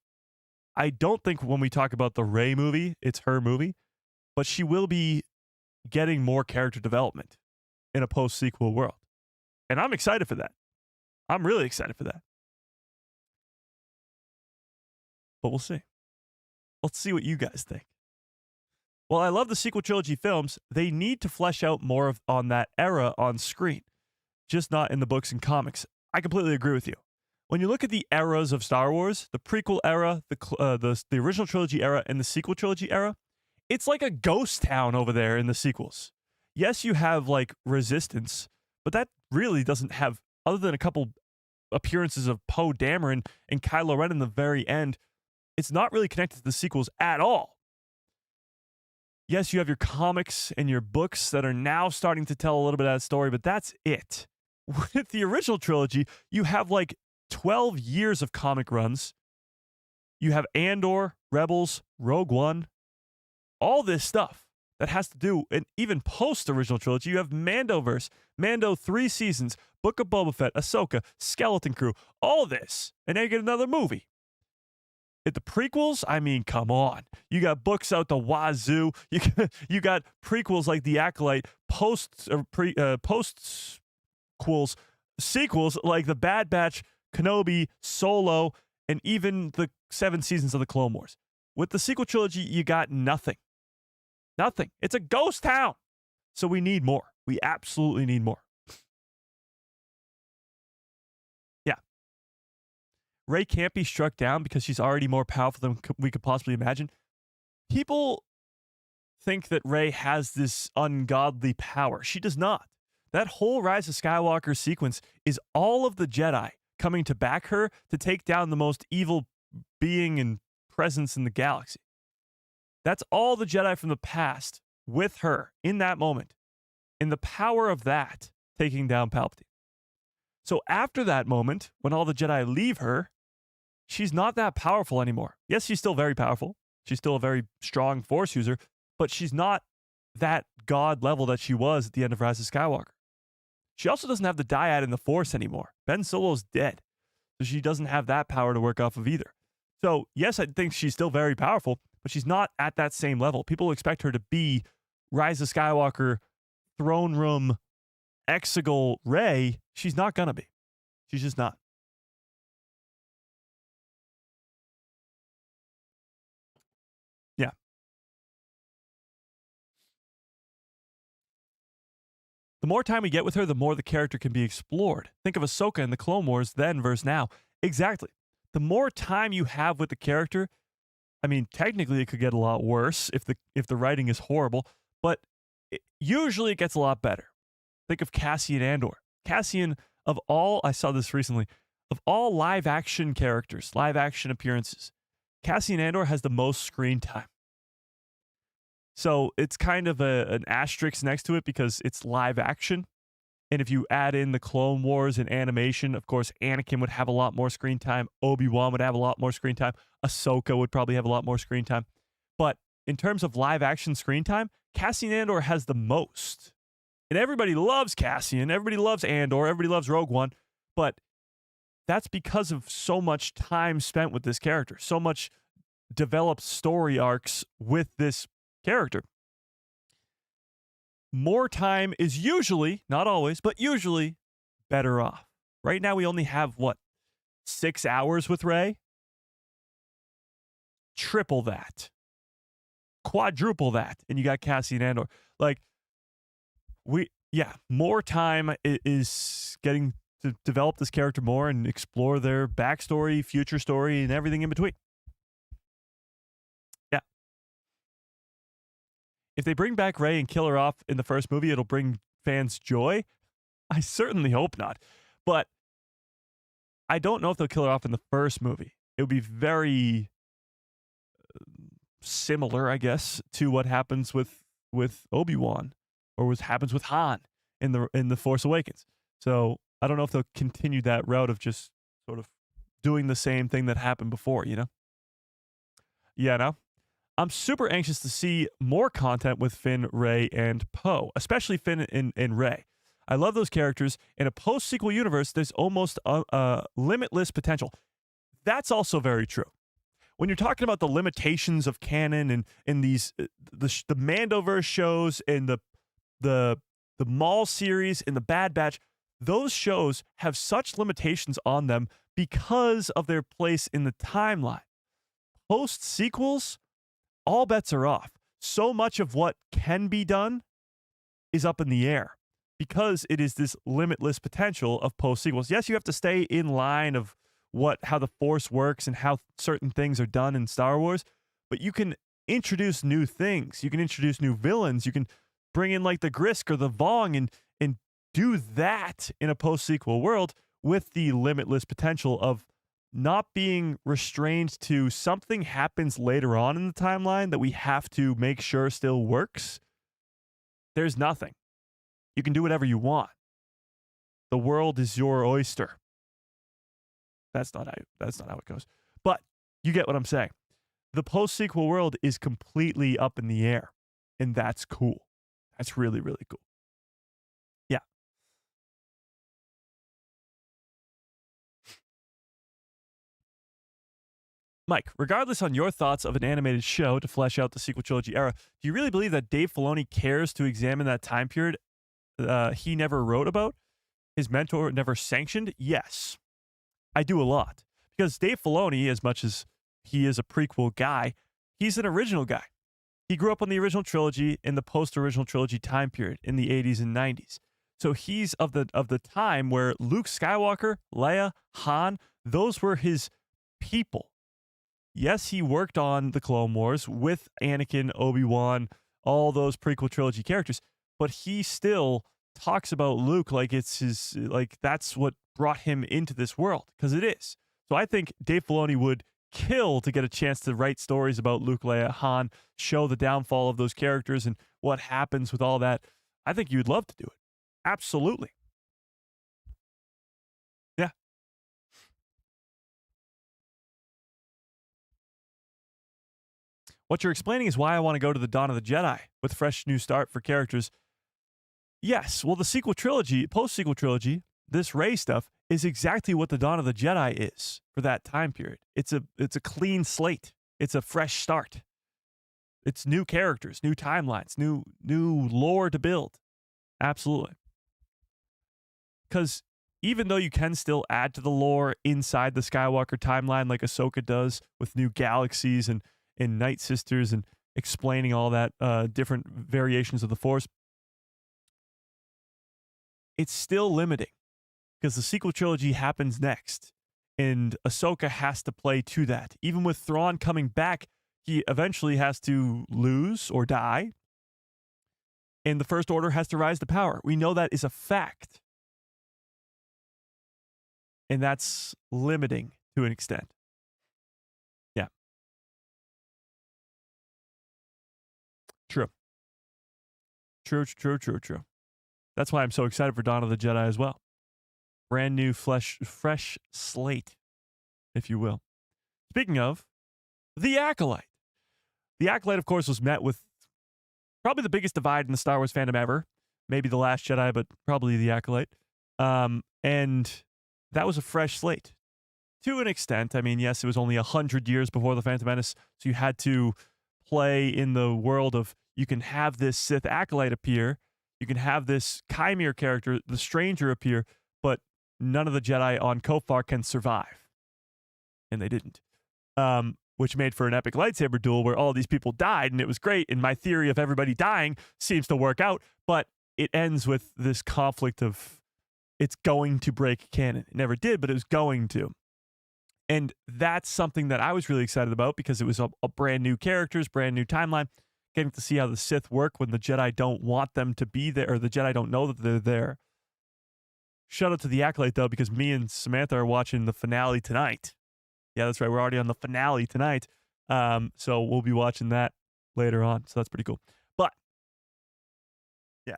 I don't think when we talk about the Rey movie, it's her movie, but she will be getting more character development in a post-sequel world. And I'm excited for that. I'm really excited for that. But we'll see. Let's see what you guys think. Well, I love the sequel trilogy films. They need to flesh out more on that era on screen, just not in the books and comics. I completely agree with you. When you look at the eras of Star Wars, the prequel era, the original trilogy era, and the sequel trilogy era, it's like a ghost town over there in the sequels. Yes, you have like Resistance, but that really doesn't have, other than a couple appearances of Poe Dameron and Kylo Ren in the very end, it's not really connected to the sequels at all. Yes, you have your comics and your books that are now starting to tell a little bit of that story, but that's it. With the original trilogy, you have like 12 years of comic runs. You have Andor, Rebels, Rogue One, all this stuff that has to do, and even post-original trilogy, you have Mandoverse, Mando 3 seasons, Book of Boba Fett, Ahsoka, Skeleton Crew, all this, and now you get another movie. At the prequels, I mean, come on. You got books out the wazoo. You got prequels like The Acolyte, post-sequels like The Bad Batch, Kenobi, Solo, and even the 7 seasons of the Clone Wars. With the sequel trilogy, you got nothing. Nothing. It's a ghost town. So we need more. We absolutely need more. Yeah. Rey can't be struck down because she's already more powerful than we could possibly imagine. People think that Rey has this ungodly power. She does not. That whole Rise of Skywalker sequence is all of the Jedi coming to back her to take down the most evil being and presence in the galaxy. That's all the Jedi from the past with her in that moment. In the power of that, taking down Palpatine. So after that moment, when all the Jedi leave her, she's not that powerful anymore. Yes, she's still very powerful. She's still a very strong Force user, but she's not that god level that she was at the end of Rise of Skywalker. She also doesn't have the dyad in the Force anymore. Ben Solo's dead, so she doesn't have that power to work off of either. So yes, I think she's still very powerful, but she's not at that same level. People expect her to be Rise of Skywalker, throne room, exegol Rey. She's not gonna be. She's just not. Yeah. The more time we get with her, the more the character can be explored. Think of Ahsoka in the Clone Wars then versus now. Exactly. The more time you have with the character, I mean, technically it could get a lot worse if the writing is horrible, but usually it gets a lot better. Think of Cassian Andor. Cassian, of all, I saw this recently, of all live action characters, live action appearances, Cassian Andor has the most screen time. So it's kind of an asterisk next to it because it's live action. And if you add in the Clone Wars and animation, of course, Anakin would have a lot more screen time. Obi-Wan would have a lot more screen time. Ahsoka would probably have a lot more screen time. But in terms of live action screen time, Cassian Andor has the most. And everybody loves Cassian. Everybody loves Andor. Everybody loves Rogue One. But that's because of so much time spent with this character. So much developed story arcs with this character. More time is usually, not always, but usually better off. Right now we only have, 6 hours with Rey? Triple that. Quadruple that. And you got Cassian Andor. More time is getting to develop this character more and explore their backstory, future story, and everything in between. Yeah. If they bring back Rey and kill her off in the first movie, it'll bring fans joy. I certainly hope not. But I don't know if they'll kill her off in the first movie. It would be very similar, I guess, to what happens with Obi-Wan or what happens with Han in the Force Awakens. So I don't know if they'll continue that route of just sort of doing the same thing that happened before, you know? Yeah, no? I'm super anxious to see more content with Finn, Rey, and Poe, especially Finn and Rey. I love those characters. In a post-sequel universe, there's almost limitless potential. That's also very true. When you're talking about the limitations of canon and these the Mandoverse shows and the Maul series and the Bad Batch, those shows have such limitations on them because of their place in the timeline. Post-sequels, all bets are off. So much of what can be done is up in the air because it is this limitless potential of post-sequels. Yes, you have to stay in line of how the Force works and how certain things are done in Star Wars, but you can introduce new things. You can introduce new villains. You can bring in like the Grisk or the Vong and do that in a post-sequel world with the limitless potential of not being restrained to something happens later on in the timeline that we have to make sure still works. There's nothing. You can do whatever you want. The world is your oyster. That's not how it goes. But you get what I'm saying. The post-sequel world is completely up in the air, and that's cool. That's really, really cool. Yeah. Mike, regardless on your thoughts of an animated show to flesh out the sequel trilogy era, do you really believe that Dave Filoni cares to examine that time period he never wrote about? His mentor never sanctioned? Yes. I do a lot. Because Dave Filoni, as much as he is a prequel guy, he's an original guy. He grew up on the original trilogy in the post-original trilogy time period in the 80s and 90s. So he's of the time where Luke Skywalker, Leia, Han, those were his people. Yes, he worked on the Clone Wars with Anakin, Obi-Wan, all those prequel trilogy characters, but he still talks about Luke like it's his, like that's what brought him into this world, because it is. So I think Dave Filoni would kill to get a chance to write stories about Luke, Leia, Han, show the downfall of those characters and what happens with all that. I think you'd love to do it. Absolutely. Yeah. What you're explaining is why I want to go to the Dawn of the Jedi with fresh new start for characters. Yes, well, the sequel trilogy, post-sequel trilogy, this Rey stuff is exactly what the Dawn of the Jedi is for that time period. It's a clean slate. It's a fresh start. It's new characters, new timelines, new lore to build. Absolutely. Because even though you can still add to the lore inside the Skywalker timeline like Ahsoka does with new galaxies and Night Sisters and explaining all that different variations of the Force, it's still limiting because the sequel trilogy happens next and Ahsoka has to play to that. Even with Thrawn coming back, he eventually has to lose or die, and the First Order has to rise to power. We know that is a fact. And that's limiting to an extent. Yeah. True. True. That's why I'm so excited for Dawn of the Jedi as well. Brand new fresh slate, if you will. Speaking of, The Acolyte. The Acolyte, of course, was met with probably the biggest divide in the Star Wars fandom ever. Maybe The Last Jedi, but probably The Acolyte. And that was a fresh slate. To an extent, I mean, yes, it was only 100 years before The Phantom Menace, so you had to play in the world of you can have this Sith Acolyte appear, you can have this Chimere character, the Stranger, appear, but none of the Jedi on Kofar can survive. And they didn't. Which made for an epic lightsaber duel where all these people died, and it was great, and my theory of everybody dying seems to work out, but it ends with this conflict of it's going to break canon. It never did, but it was going to. And that's something that I was really excited about because it was a brand new characters, brand new timeline, getting to see how the Sith work when the Jedi don't want them to be there, or the Jedi don't know that they're there. Shout out to The Acolyte, though, because me and Samantha are watching the finale tonight. Yeah, that's right. We're already on the finale tonight. So we'll be watching that later on. So that's pretty cool. But, yeah.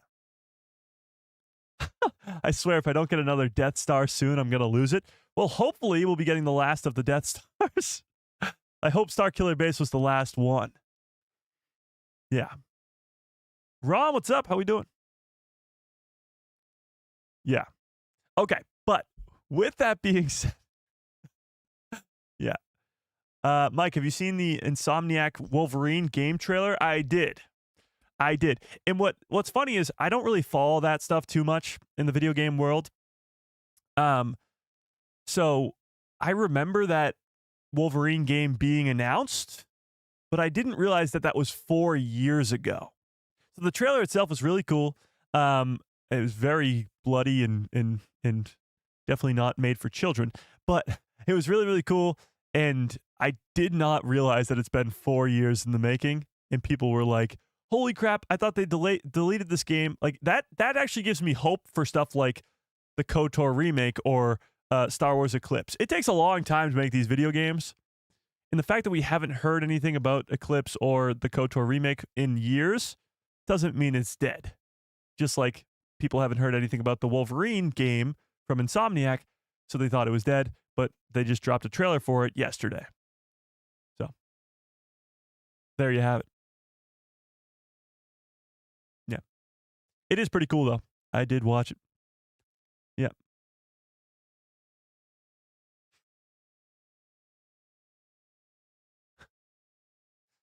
I swear, if I don't get another Death Star soon, I'm going to lose it. Well, hopefully we'll be getting the last of the Death Stars. I hope Starkiller Base was the last one. Yeah. Ron, what's up? How we doing? Yeah. Okay, but with that being said, yeah. Mike, have you seen the Insomniac Wolverine game trailer? I did. And what's funny is I don't really follow that stuff too much in the video game world. So I remember that Wolverine game being announced, but I didn't realize that was 4 years ago. So the trailer itself was really cool. It was very bloody and definitely not made for children, but it was really, really cool. And I did not realize that it's been 4 years in the making. And people were like, holy crap, I thought they deleted this game. Like that actually gives me hope for stuff like the KOTOR remake or Star Wars Eclipse. It takes a long time to make these video games. And the fact that we haven't heard anything about Eclipse or the KOTOR remake in years doesn't mean it's dead. Just like people haven't heard anything about the Wolverine game from Insomniac, so they thought it was dead, but they just dropped a trailer for it yesterday. So, there you have it. Yeah. It is pretty cool, though. I did watch it. Yeah.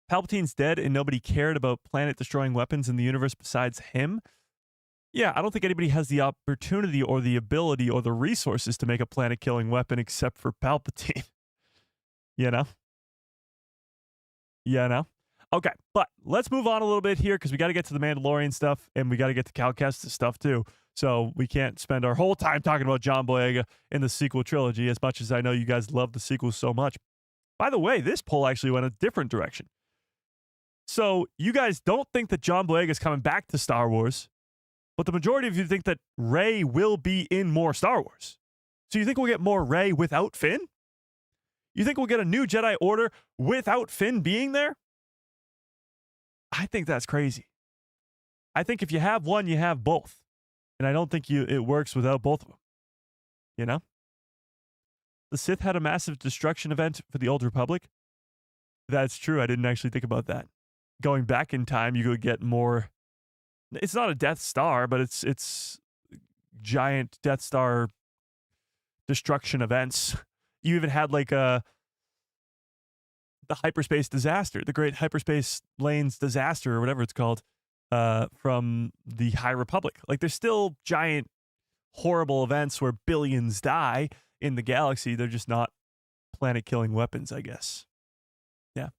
Palpatine's dead and nobody cared about planet-destroying weapons in the universe besides him? Yeah, I don't think anybody has the opportunity or the ability or the resources to make a planet-killing weapon except for Palpatine. You know? You know? Okay, but let's move on a little bit here because we got to get to the Mandalorian stuff and we got to get to Cal Kestis stuff too. So we can't spend our whole time talking about John Boyega in the sequel trilogy as much as I know you guys love the sequels so much. By the way, this poll actually went a different direction. So you guys don't think that John Boyega is coming back to Star Wars, but the majority of you think that Rey will be in more Star Wars. So you think we'll get more Rey without Finn? You think we'll get a new Jedi Order without Finn being there? I think that's crazy. I think if you have one, you have both. And I don't think it works without both of them. You know? The Sith had a massive destruction event for the Old Republic. That's true. I didn't actually think about that. Going back in time, you could get more. It's not a Death Star, but it's giant Death Star destruction events. You even had like the hyperspace disaster, the Great Hyperspace Lanes disaster, or whatever it's called, from the High Republic. Like there's still giant, horrible events where billions die in the galaxy. They're just not planet-killing weapons, I guess. Yeah.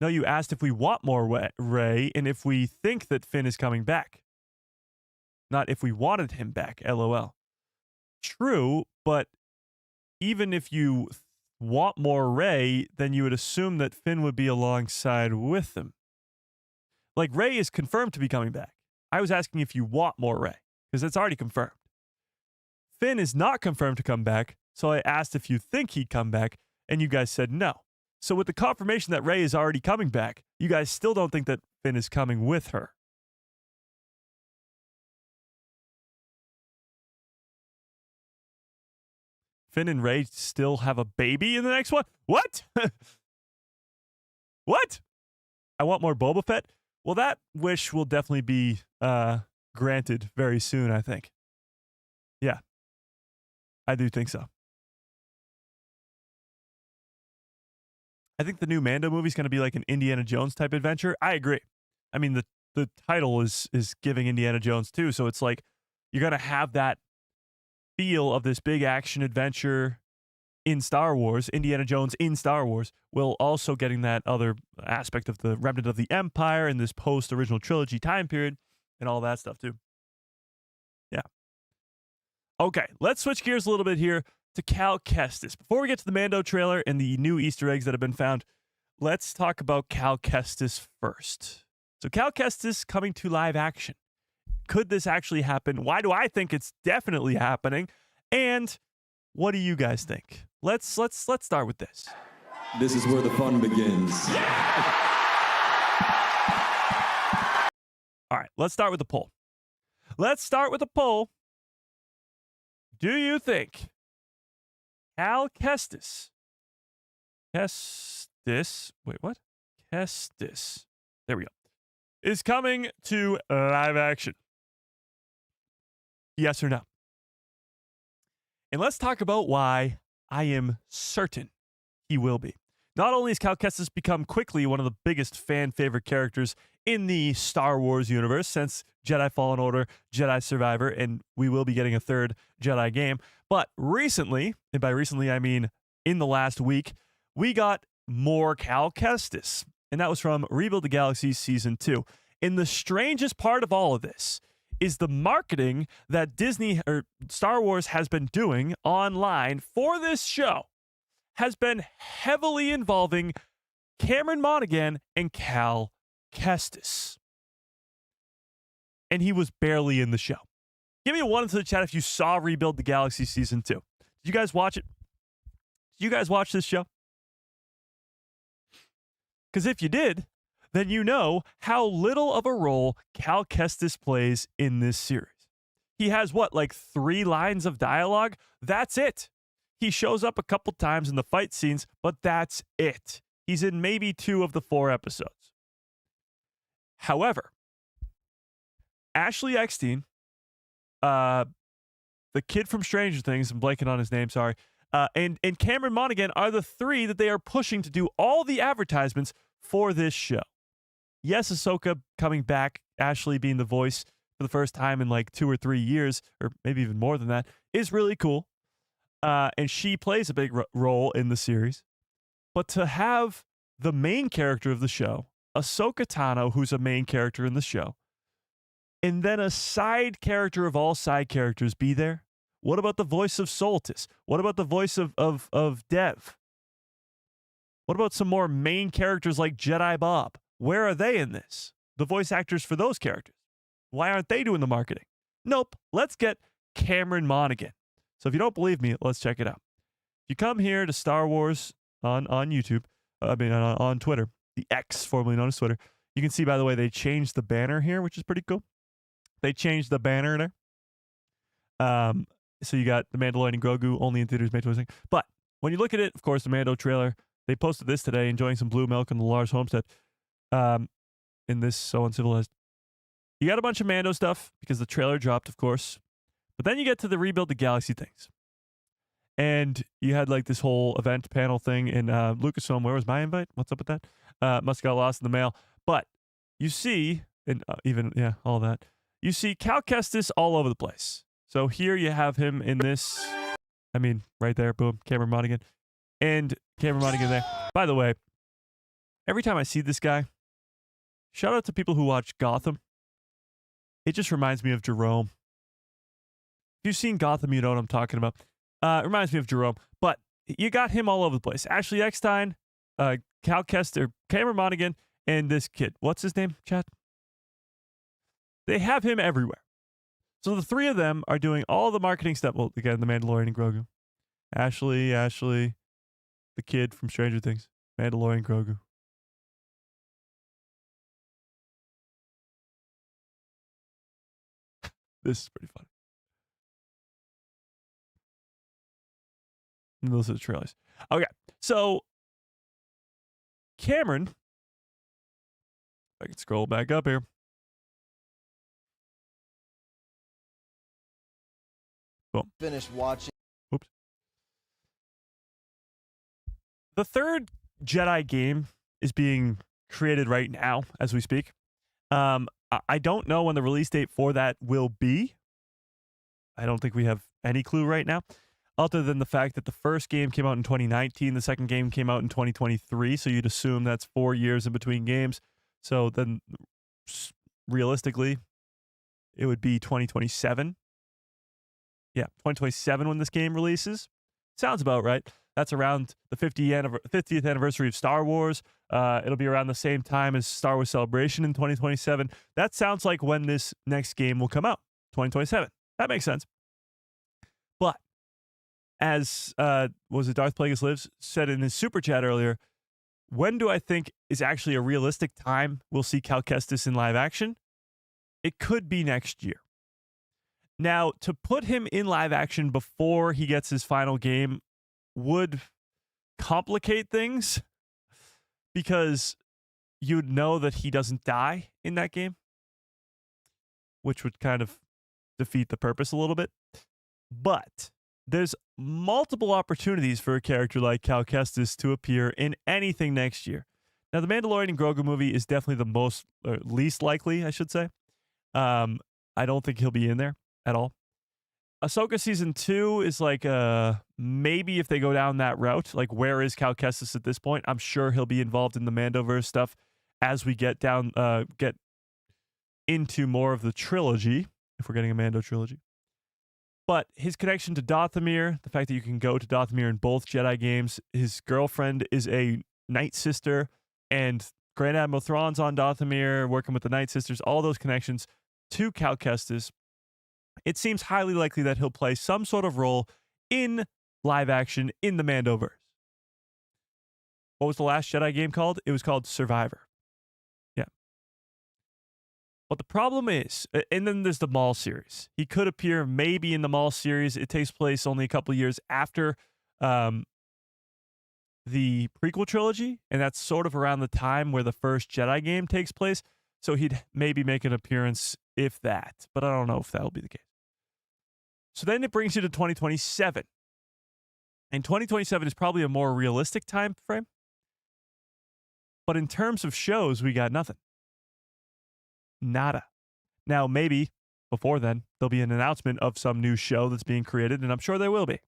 No, you asked if we want more Rey and if we think that Finn is coming back. Not if we wanted him back, LOL. True, but even if you want more Rey, then you would assume that Finn would be alongside with them. Like, Rey is confirmed to be coming back. I was asking if you want more Rey, because it's already confirmed. Finn is not confirmed to come back, so I asked if you think he'd come back, and you guys said no. So with the confirmation that Rey is already coming back, you guys still don't think that Finn is coming with her. Finn and Rey still have a baby in the next one? What? What? I want more Boba Fett? Well, that wish will definitely be granted very soon, I think. Yeah. I do think so. I think the new Mando movie is going to be like an Indiana Jones type adventure. I agree. I mean, the title is giving Indiana Jones too, so it's like you're going to have that feel of this big action adventure in Star Wars. Indiana Jones in Star Wars, while also getting that other aspect of the remnant of the Empire in this post-original trilogy time period and all that stuff too. Yeah. Okay, let's switch gears a little bit here to Cal Kestis. Before we get to the Mando trailer and the new Easter eggs that have been found, let's talk about Cal Kestis first. So Cal Kestis coming to live action. Could this actually happen? Why do I think it's definitely happening? And what do you guys think? Let's start with this. This is where the fun begins. All right, let's start with the poll. Let's start with the poll. Do you think Cal Kestis, wait, what? Kestis, there we go, is coming to live action? Yes or no? And let's talk about why I am certain he will be. Not only has Cal Kestis become quickly one of the biggest fan favorite characters in the Star Wars universe since Jedi Fallen Order, Jedi Survivor, and we will be getting a third Jedi game, but recently, and by recently I mean in the last week, we got more Cal Kestis, and that was from Rebuild the Galaxy Season 2. And the strangest part of all of this is the marketing that Disney or Star Wars has been doing online for this show has been heavily involving Cameron Monaghan and Cal Kestis. And he was barely in the show. Give me a 1 into the chat if you saw Rebuild the Galaxy Season 2. Did you guys watch it? Did you guys watch this show? Because if you did, then you know how little of a role Cal Kestis plays in this series. He has what, like 3 lines of dialogue? That's it. He shows up a couple times in the fight scenes, but that's it. He's in maybe 2 of the 4 episodes. However, Ashley Eckstein, the kid from Stranger Things, I'm blanking on his name, sorry, and Cameron Monaghan are the 3 that they are pushing to do all the advertisements for this show. Yes, Ahsoka coming back, Ashley being the voice for the first time in like 2 or 3 years, or maybe even more than that, is really cool. And she plays a big role in the series. But to have the main character of the show, Ahsoka Tano, who's a main character in the show, and then a side character of all side characters be there? What about the voice of Soltis? What about the voice of Dev? What about some more main characters like Jedi Bob? Where are they in this? The voice actors for those characters. Why aren't they doing the marketing? Nope. Let's get Cameron Monaghan. So if you don't believe me, let's check it out. If you come here to Star Wars on YouTube, on Twitter, the X, formerly known as Twitter, you can see, by the way, they changed the banner here, which is pretty cool. They changed the banner there. So you got The Mandalorian and Grogu only in theaters May 22nd. But when you look at it, of course, the Mando trailer, they posted this today, enjoying some blue milk in the Lars homestead. In this so uncivilized. You got a bunch of Mando stuff because the trailer dropped, of course. But then you get to the Rebuild the Galaxy things. And you had like this whole event panel thing in Lucasfilm. Where was my invite? What's up with that? Must have got lost in the mail. But you see, and all that. You see Cal Kestis all over the place. So here you have him in this. I mean, right there, boom, Cameron Monaghan. And Cameron Monaghan there. By the way, every time I see this guy, shout out to people who watch Gotham. It just reminds me of Jerome. If you've seen Gotham, you know what I'm talking about. It reminds me of Jerome. But you got him all over the place. Ashley Eckstein, Cal Kestis, Cameron Monaghan, and this kid. What's his name, chat? They have him everywhere. So the three of them are doing all the marketing stuff. Well, again, the Mandalorian and Grogu. Ashley, the kid from Stranger Things. Mandalorian, Grogu. This is pretty funny. And those are the trailers. Okay, so Cameron, if I can scroll back up here. Boom. Finish watching. Oops. The third Jedi game is being created right now as we speak. I don't know when the release date for that will be. I don't think we have any clue right now, other than the fact that the first game came out in 2019, the second game came out in 2023, so you'd assume that's 4 years in between games. So then, realistically, it would be 2027. Yeah, 2027 when this game releases. Sounds about right. That's around the 50th anniversary of Star Wars. It'll be around the same time as Star Wars Celebration in 2027. That sounds like when this next game will come out, 2027. That makes sense. But as Darth Plagueis Lives said in his super chat earlier, when do I think is actually a realistic time we'll see Cal Kestis in live action? It could be next year. Now, to put him in live action before he gets his final game would complicate things because you'd know that he doesn't die in that game, which would kind of defeat the purpose a little bit. But there's multiple opportunities for a character like Cal Kestis to appear in anything next year. Now, the Mandalorian and Grogu movie is definitely the most, or least likely, I should say. I don't think he'll be in there at all. Ahsoka season 2 is like maybe if they go down that route. Like, where is Cal Kestis at this point? I'm sure he'll be involved in the Mandoverse stuff as we get into more of the trilogy, if we're getting a Mando trilogy. But his connection to Dathomir, the fact that you can go to Dathomir in both Jedi games, his girlfriend is a Night Sister, and Grand Admiral Thrawn's on Dathomir, working with the Night Sisters, all those connections to Cal Kestis. It seems highly likely that he'll play some sort of role in live action in the Mandoverse. What was the last Jedi game called? It was called Survivor. Yeah. But the problem is, and then there's the Maul series. He could appear maybe in the Maul series. It takes place only a couple of years after the prequel trilogy, and that's sort of around the time where the first Jedi game takes place. So he'd maybe make an appearance, if that. But I don't know if that will be the case. So then it brings you to 2027. And 2027 is probably a more realistic time frame. But in terms of shows, we got nothing. Nada. Now, maybe before then, there'll be an announcement of some new show that's being created, and I'm sure there will be.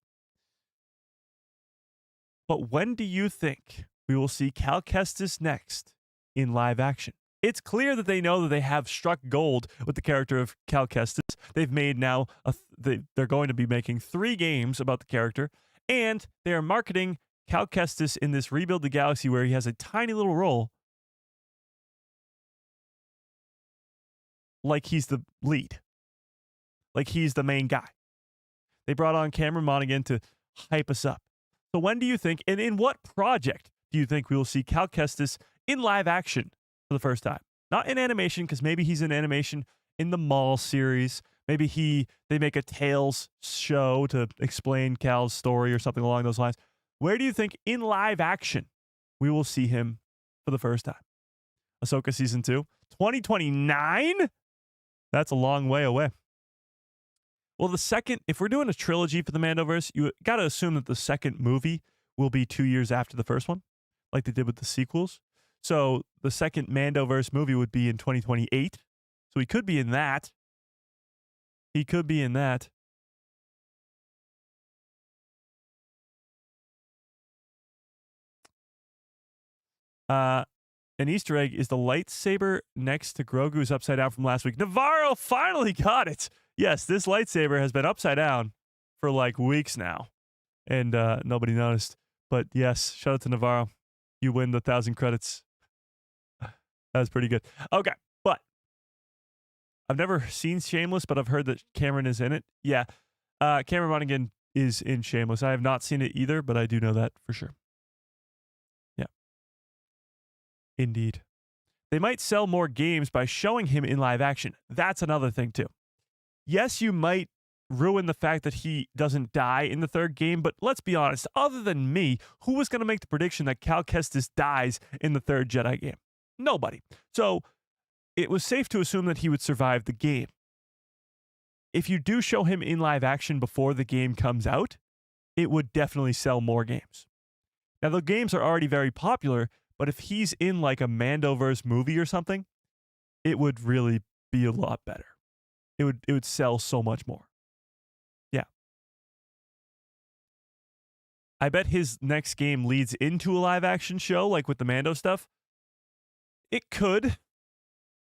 But when do you think we will see Cal Kestis next in live action? It's clear that they know that they have struck gold with the character of Cal Kestis. They've made now, they're going to be making 3 games about the character, and they are marketing Cal Kestis in this Rebuild the Galaxy where he has a tiny little role like he's the lead, like he's the main guy. They brought on Cameron Monaghan to hype us up. So when do you think, and in what project do you think we will see Cal Kestis in live action for the first time? Not in animation, because maybe he's in animation in the Maul series. Maybe they make a Tales show to explain Cal's story or something along those lines. Where do you think in live action we will see him for the first time? Ahsoka Season 2? 2029? That's a long way away. Well, the second, if we're doing a trilogy for the Mandoverse, you got to assume that the second movie will be 2 years after the first one, like they did with the sequels. So the second Mandoverse movie would be in 2028. So he could be in that. He could be in that. An Easter egg is the lightsaber next to Grogu's upside down from last week. Navarro finally got it. Yes, this lightsaber has been upside down for like weeks now, and nobody noticed. But yes, shout out to Navarro. You win the 1,000 credits. That was pretty good. Okay, but I've never seen Shameless, but I've heard that Cameron is in it. Yeah, Cameron Monaghan is in Shameless. I have not seen it either, but I do know that for sure. Yeah. Indeed. They might sell more games by showing him in live action. That's another thing, too. Yes, you might ruin the fact that he doesn't die in the third game, but let's be honest, other than me, who was going to make the prediction that Cal Kestis dies in the third Jedi game? Nobody. So it was safe to assume that he would survive the game. If you do show him in live action before the game comes out, it would definitely sell more games. Now, the games are already very popular, but if he's in like a Mandoverse movie or something, it would really be a lot better. It would sell so much more. Yeah. I bet his next game leads into a live action show, like with the Mando stuff. It could.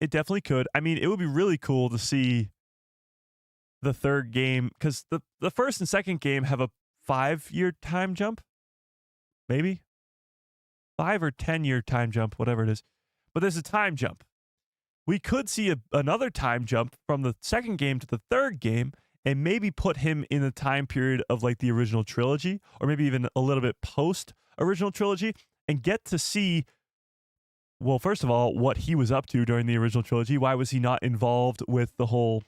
It definitely could. I mean, it would be really cool to see the third game, because the first and second game have a 5-year time jump. Maybe 5 or 10-year time jump, whatever it is. But there's a time jump. We could see another time jump from the second game to the third game and maybe put him in the time period of like the original trilogy, or maybe even a little bit post original trilogy, and get to see, well, first of all, what he was up to during the original trilogy. Why was he not involved with the whole,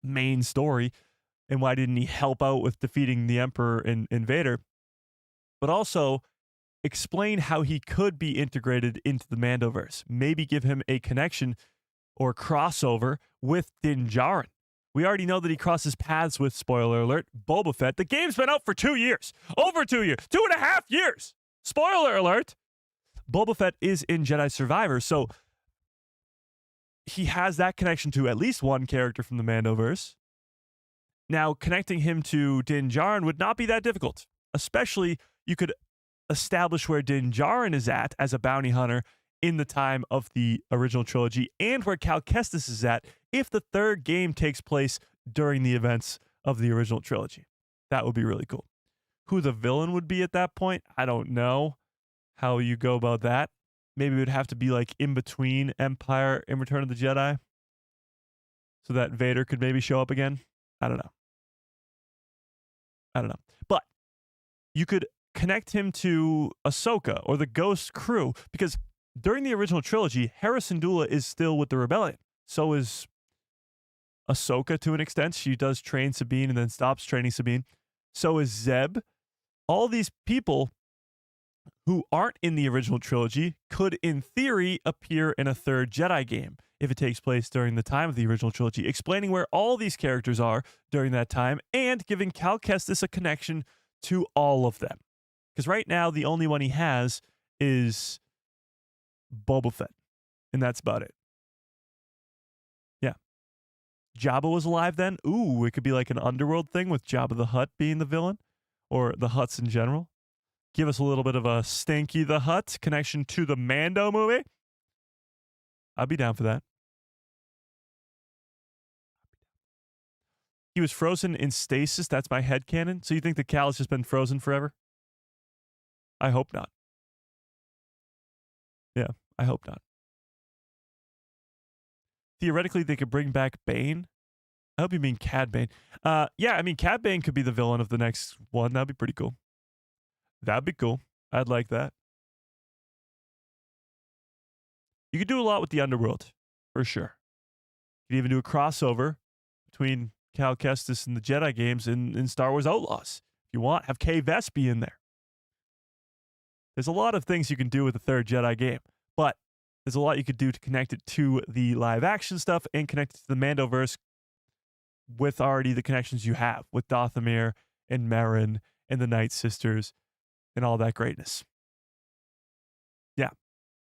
main story? And why didn't he help out with defeating the Emperor and Vader? But also explain how he could be integrated into the Mandoverse. Maybe give him a connection or crossover with Din Djarin. We already know that he crosses paths with, spoiler alert, Boba Fett. The game's been out for 2 years. Over 2 years. 2.5 years. Spoiler alert. Boba Fett is in Jedi Survivor, so he has that connection to at least one character from the Mandoverse. Now, connecting him to Din Djarin would not be that difficult. Especially, you could establish where Din Djarin is at as a bounty hunter in the time of the original trilogy, and where Cal Kestis is at if the third game takes place during the events of the original trilogy. That would be really cool. Who the villain would be at that point, I don't know how you go about that. Maybe it would have to be like in between Empire and Return of the Jedi, so that Vader could maybe show up again. I don't know. But you could connect him to Ahsoka or the Ghost crew, because during the original trilogy, Hera Syndulla is still with the Rebellion. So is Ahsoka to an extent. She does train Sabine and then stops training Sabine. So is Zeb. All these people who aren't in the original trilogy could, in theory, appear in a third Jedi game if it takes place during the time of the original trilogy, explaining where all these characters are during that time and giving Cal Kestis a connection to all of them. Because right now, the only one he has is Boba Fett, and that's about it. Jabba was alive then, ooh, it could be like an underworld thing with Jabba the Hutt being the villain, or the Hutts in general. Give us a little bit of a Stanky the Hutt connection to the Mando movie. I'd be down for that. He was frozen in stasis. That's my headcanon. So you think the Cal has just been frozen forever? I hope not. Yeah, I hope not. Theoretically, they could bring back Bane. I hope you mean Cad Bane. Yeah, I mean, Cad Bane could be the villain of the next one. That'd be pretty cool. That'd be cool. I'd like that. You could do a lot with the underworld, for sure. You could even do a crossover between Cal Kestis and the Jedi games in Star Wars Outlaws. If you want, have Kay Vess be in there. There's a lot of things you can do with the third Jedi game, but there's a lot you could do to connect it to the live action stuff and connect it to the Mandoverse with already the connections you have with Dathomir and Merrin and the Night Sisters and all that greatness. Yeah.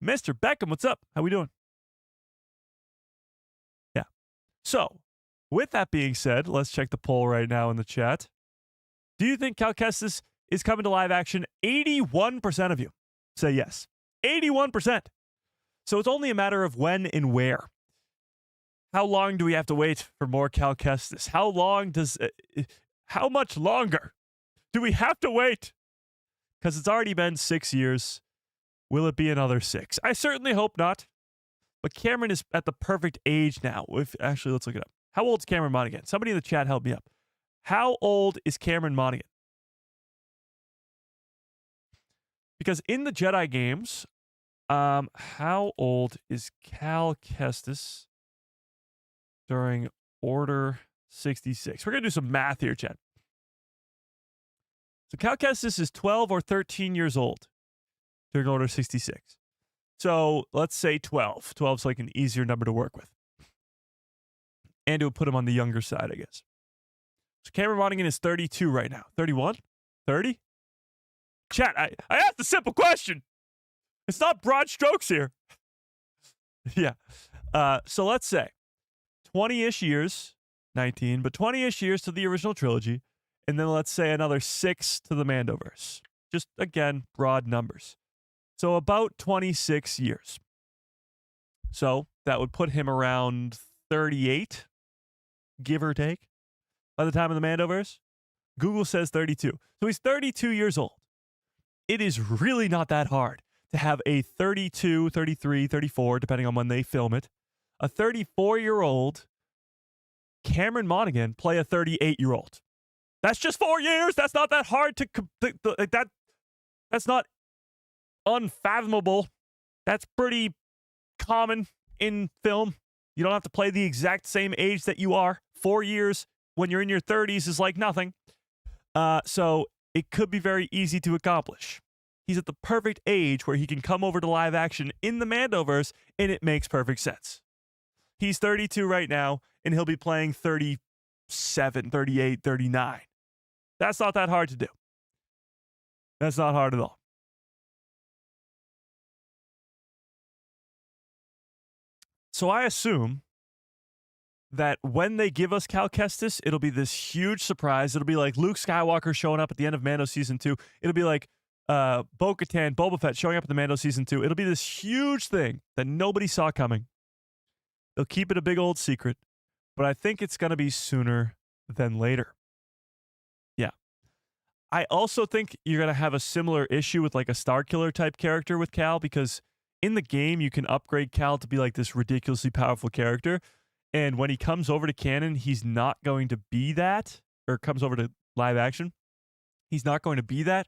Mr. Beckham, what's up? How we doing? Yeah. So, with that being said, let's check the poll right now in the chat. Do you think Cal Kestis is coming to live action? 81% of you say yes. 81%. So it's only a matter of when and where. How long do we have to wait for more Cal Kestis? How much longer do we have to wait? Because it's already been 6 years. Will it be another 6? I certainly hope not. But Cameron is at the perfect age now. Actually, let's look it up. How old is Cameron Monaghan? Somebody in the chat help me up. How old is Cameron Monaghan? Because in the Jedi games, how old is Cal Kestis during Order 66? We're going to do some math here, chat. So Cal Kestis is 12 or 13 years old during Order 66. So let's say 12. 12 is like an easier number to work with. And it would put him on the younger side, I guess. So Cameron Monaghan is 32 right now. 31? 30? Chat, I asked a simple question. It's not broad strokes here. Yeah. So let's say 20-ish years, 19, but 20-ish years to the original trilogy, and then let's say another 6 to the Mandoverse. Just, again, broad numbers. So about 26 years. So that would put him around 38, give or take, by the time of the Mandoverse. Google says 32. So he's 32 years old. It is really not that hard to have a 32, 33, 34, depending on when they film it, a 34-year-old Cameron Monaghan play a 38-year-old. That's just 4 years. That's not that hard to that's not unfathomable. That's pretty common in film. You don't have to play the exact same age that you are. 4 years when you're in your 30s is like nothing. So it could be very easy to accomplish. He's at the perfect age where he can come over to live action in the Mandoverse, and it makes perfect sense. He's 32 right now, and he'll be playing 37, 38, 39. That's not that hard to do. That's not hard at all. So I assume that when they give us Cal Kestis, it'll be this huge surprise. It'll be like Luke Skywalker showing up at the end of Mando Season 2. It'll be like Bo-Katan, Boba Fett showing up at the Mando Season 2. It'll be this huge thing that nobody saw coming. They'll keep it a big old secret, but I think it's going to be sooner than later. Yeah. I also think you're going to have a similar issue with like a Starkiller type character with Cal, because in the game, you can upgrade Cal to be like this ridiculously powerful character. And when he comes over to canon, he's not going to be that, or comes over to live action, he's not going to be that.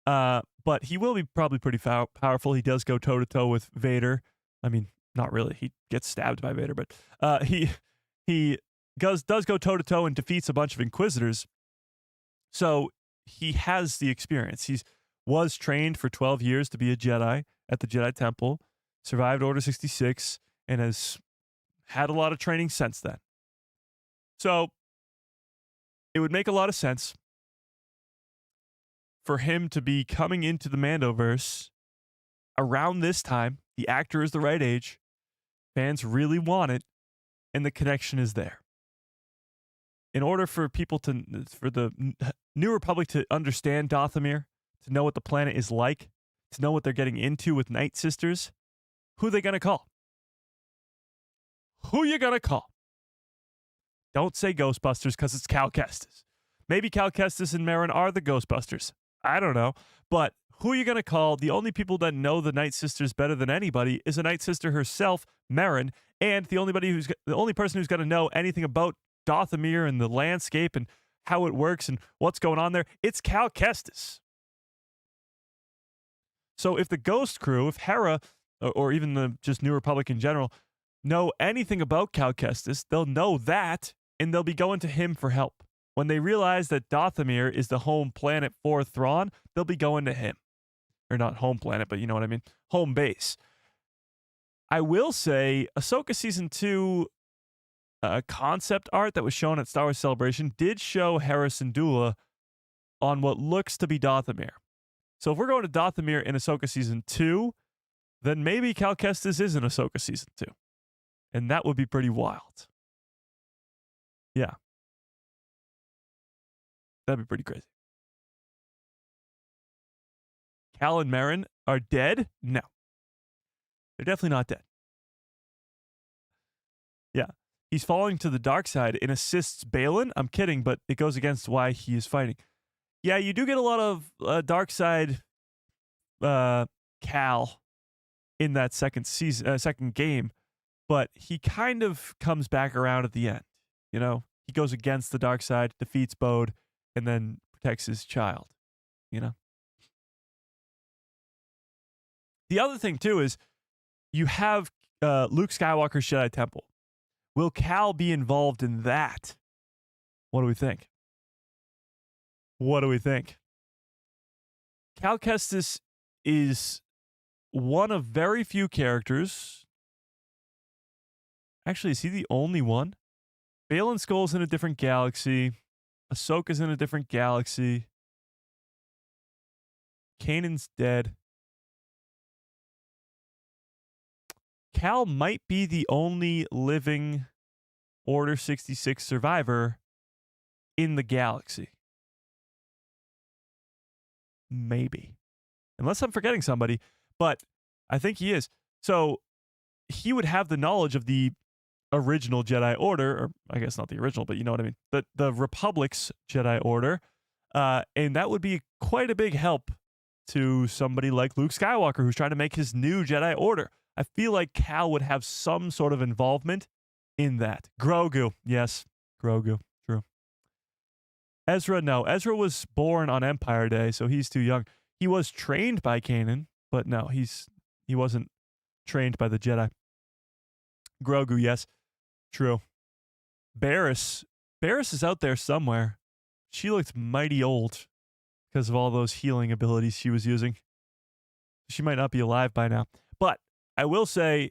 But he will be probably pretty powerful. He does go toe-to-toe with Vader. I mean, not really. He gets stabbed by Vader, but he does go toe-to-toe and defeats a bunch of Inquisitors. So he has the experience. Was trained for 12 years to be a Jedi at the Jedi Temple, survived Order 66, and has had a lot of training since then. So it would make a lot of sense for him to be coming into the Mandoverse around this time. The actor is the right age. Fans really want it, and the connection is there. in order for people for the New Republic to understand Dathomir, to know what the planet is like, to know what they're getting into with Night Sisters, who they gonna call? Who you gonna call? Don't say Ghostbusters because it's Cal Kestis. Maybe Cal Kestis and Merrin are the Ghostbusters. I don't know. But who are you going to call? The only people that know the Night Sisters better than anybody is a Night Sister herself, Merrin, and the only person who's going to know anything about Dathomir and the landscape and how it works and what's going on there, it's Cal Kestis. So if the Ghost crew, if Hera, or even the just New Republic in general, know anything about Cal Kestis, they'll know that, and they'll be going to him for help. When they realize that Dathomir is the home planet for Thrawn, they'll be going to him. Or not home planet, but you know what I mean. Home base. I will say, Ahsoka Season 2 concept art that was shown at Star Wars Celebration did show Hera Syndulla on what looks to be Dathomir. So if we're going to Dathomir in Ahsoka Season 2, then maybe Cal Kestis is in Ahsoka Season 2. And that would be pretty wild. Yeah. That'd be pretty crazy. Cal and Merrin are dead? No. They're definitely not dead. Yeah. He's falling to the dark side and assists Baylan. I'm kidding, but it goes against why he is fighting. Yeah, you do get a lot of dark side Cal in that second game, but he kind of comes back around at the end. You know, he goes against the dark side, defeats Bode, and then protects his child, you know? The other thing, too, is you have Luke Skywalker's Jedi Temple. Will Cal be involved in that? What do we think? What do we think? Cal Kestis is one of very few characters. Actually, is he the only one? Baylan Skoll's in a different galaxy. Ahsoka's in a different galaxy. Kanan's dead. Cal might be the only living Order 66 survivor in the galaxy. Maybe. Unless I'm forgetting somebody, but I think he is. So he would have the knowledge of the original Jedi Order, or I guess not the original, but you know what I mean, the Republic's Jedi Order, and that would be quite a big help to somebody like Luke Skywalker, who's trying to make his new Jedi Order. I feel like Cal would have some sort of involvement in that. Grogu, yes, Grogu, true. Ezra, no. Ezra was born on Empire Day, so he's too young. He was trained by Kanan, but no, he wasn't trained by the Jedi. Grogu, yes. True. Barriss is out there somewhere. She looked mighty old because of all those healing abilities she was using. She might not be alive by now. But I will say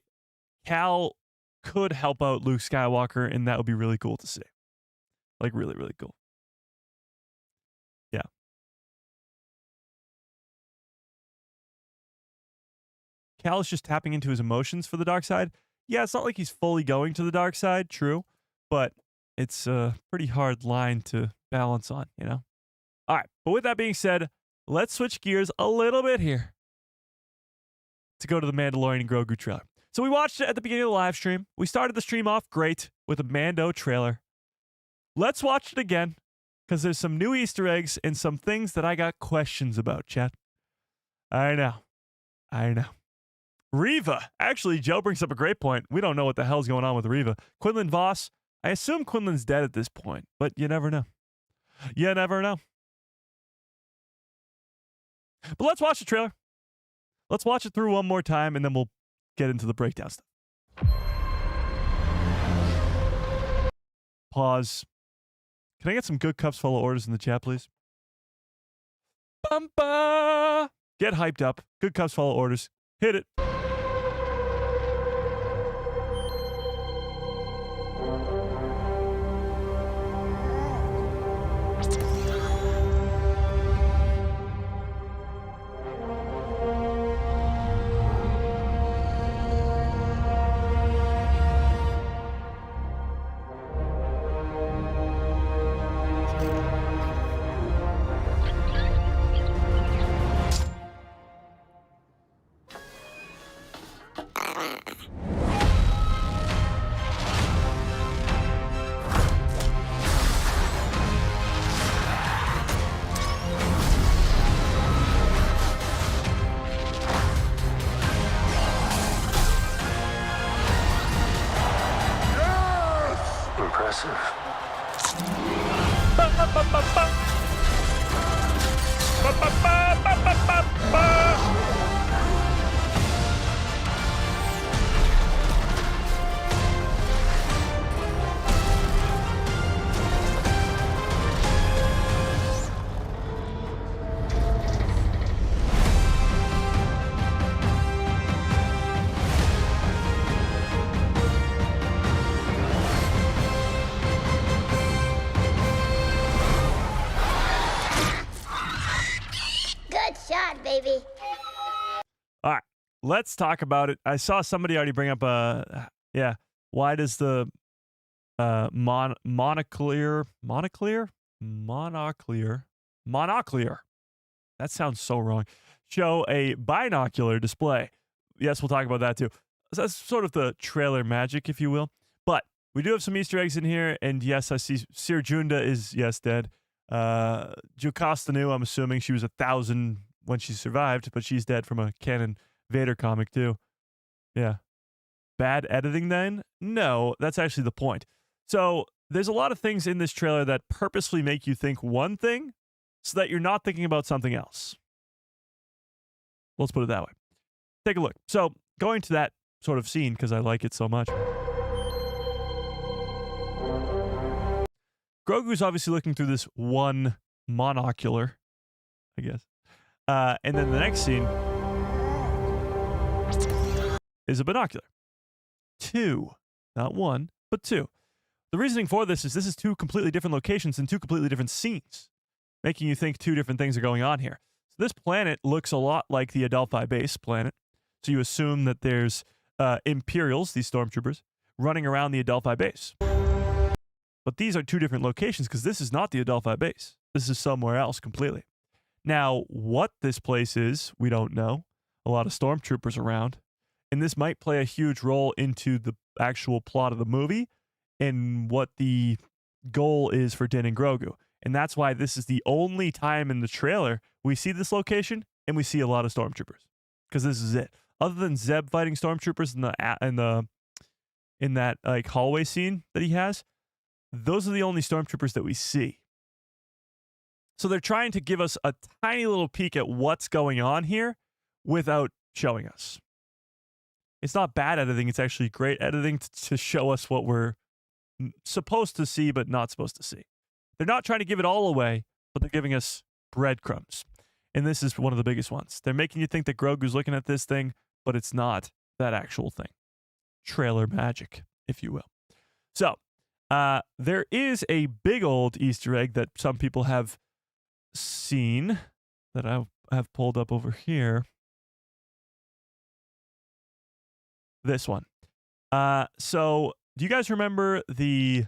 Cal could help out Luke Skywalker, and that would be really cool to see. Like, really, really cool. Yeah. Cal is just tapping into his emotions for the dark side. Yeah, it's not like he's fully going to the dark side, true, but it's a pretty hard line to balance on, you know? All right, but with that being said, let's switch gears a little bit here to go to the Mandalorian and Grogu trailer. So we watched it at the beginning of the live stream. We started the stream off great with a Mando trailer. Let's watch it again, because there's some new Easter eggs and some things that I got questions about, chat. I know. Reva. Actually, Joe brings up a great point. We don't know what the hell's going on with Reva. Quinlan Voss. I assume Quinlan's dead at this point, but you never know. You never know. But let's watch the trailer. Let's watch it through one more time, and then we'll get into the breakdown stuff. Pause. Can I get some good cups full of orders in the chat, please? Bumpa! Get hyped up. Good cups full of orders. Hit it. baby. All right, let's talk about it. I saw somebody already bring up why does the monoclear, that sounds so wrong, show a binocular display? Yes, we'll talk about that too. So that's sort of the trailer magic, if you will. But we do have some Easter eggs in here, and yes, I see Sir Junda is, yes, dead. Jocasta knew, I'm assuming she was 1,000 when she survived, but she's dead from a canon Vader comic too. Yeah. Bad editing then? No, that's actually the point. So there's a lot of things in this trailer that purposely make you think one thing so that you're not thinking about something else. Let's put it that way. Take a look. So going to that sort of scene because I like it so much. Grogu's obviously looking through this one monocular, I guess. And then the next scene is a binocular. 2, not 1, but 2. The reasoning for this is 2 completely different locations and 2 completely different scenes, making you think 2 different things are going on here. So this planet looks a lot like the Adelphi base planet. So you assume that there's Imperials, these stormtroopers, running around the Adelphi base. But these are 2 different locations because this is not the Adelphi base. This is somewhere else completely. Now, what this place is, we don't know. A lot of stormtroopers around. And this might play a huge role into the actual plot of the movie and what the goal is for Din and Grogu. And that's why this is the only time in the trailer we see this location and we see a lot of stormtroopers. Because this is it. Other than Zeb fighting stormtroopers in that like hallway scene that he has, those are the only stormtroopers that we see. So they're trying to give us a tiny little peek at what's going on here without showing us. It's not bad editing. It's actually great editing to show us what we're supposed to see but not supposed to see. They're not trying to give it all away, but they're giving us breadcrumbs. And this is one of the biggest ones. They're making you think that Grogu's looking at this thing, but it's not that actual thing. Trailer magic, if you will. So, there is a big old Easter egg that some people have seen that I have pulled up over here. This one. So, do you guys remember the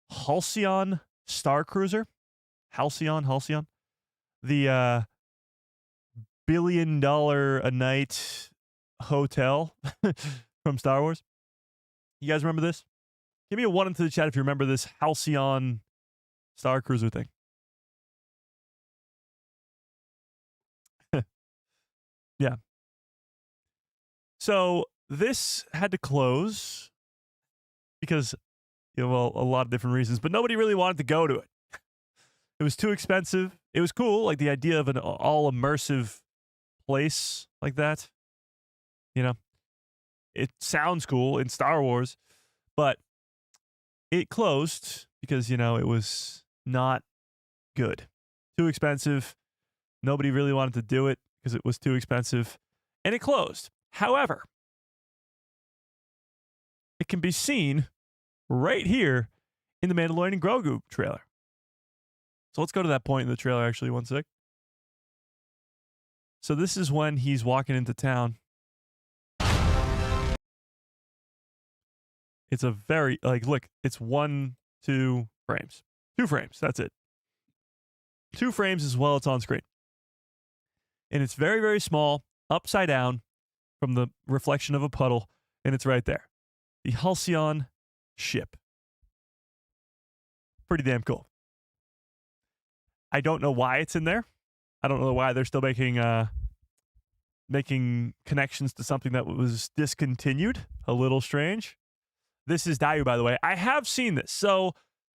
Halcyon Star Cruiser? Halcyon? The $1 billion a night hotel from Star Wars? You guys remember this? Give me a 1 into the chat if you remember this Halcyon Star Cruiser thing. Yeah. So this had to close because, a lot of different reasons, but nobody really wanted to go to it. It was too expensive. It was cool, like the idea of an all immersive place like that. It sounds cool in Star Wars, but it closed because, it was not good. Too expensive. Nobody really wanted to do it because it was too expensive, and it closed. However, it can be seen right here in the Mandalorian and Grogu trailer. So let's go to that point in the trailer, actually, 1 sec. So this is when he's walking into town. It's a very, look, it's 1, 2 frames. 2 frames, that's it. 2 frames as well, it's on screen. And it's very, very small, upside down from the reflection of a puddle, and it's right there. The Halcyon ship. Pretty damn cool. I don't know why it's in there. I don't know why they're still making connections to something that was discontinued. A little strange. This is Dayu, by the way. I have seen this. So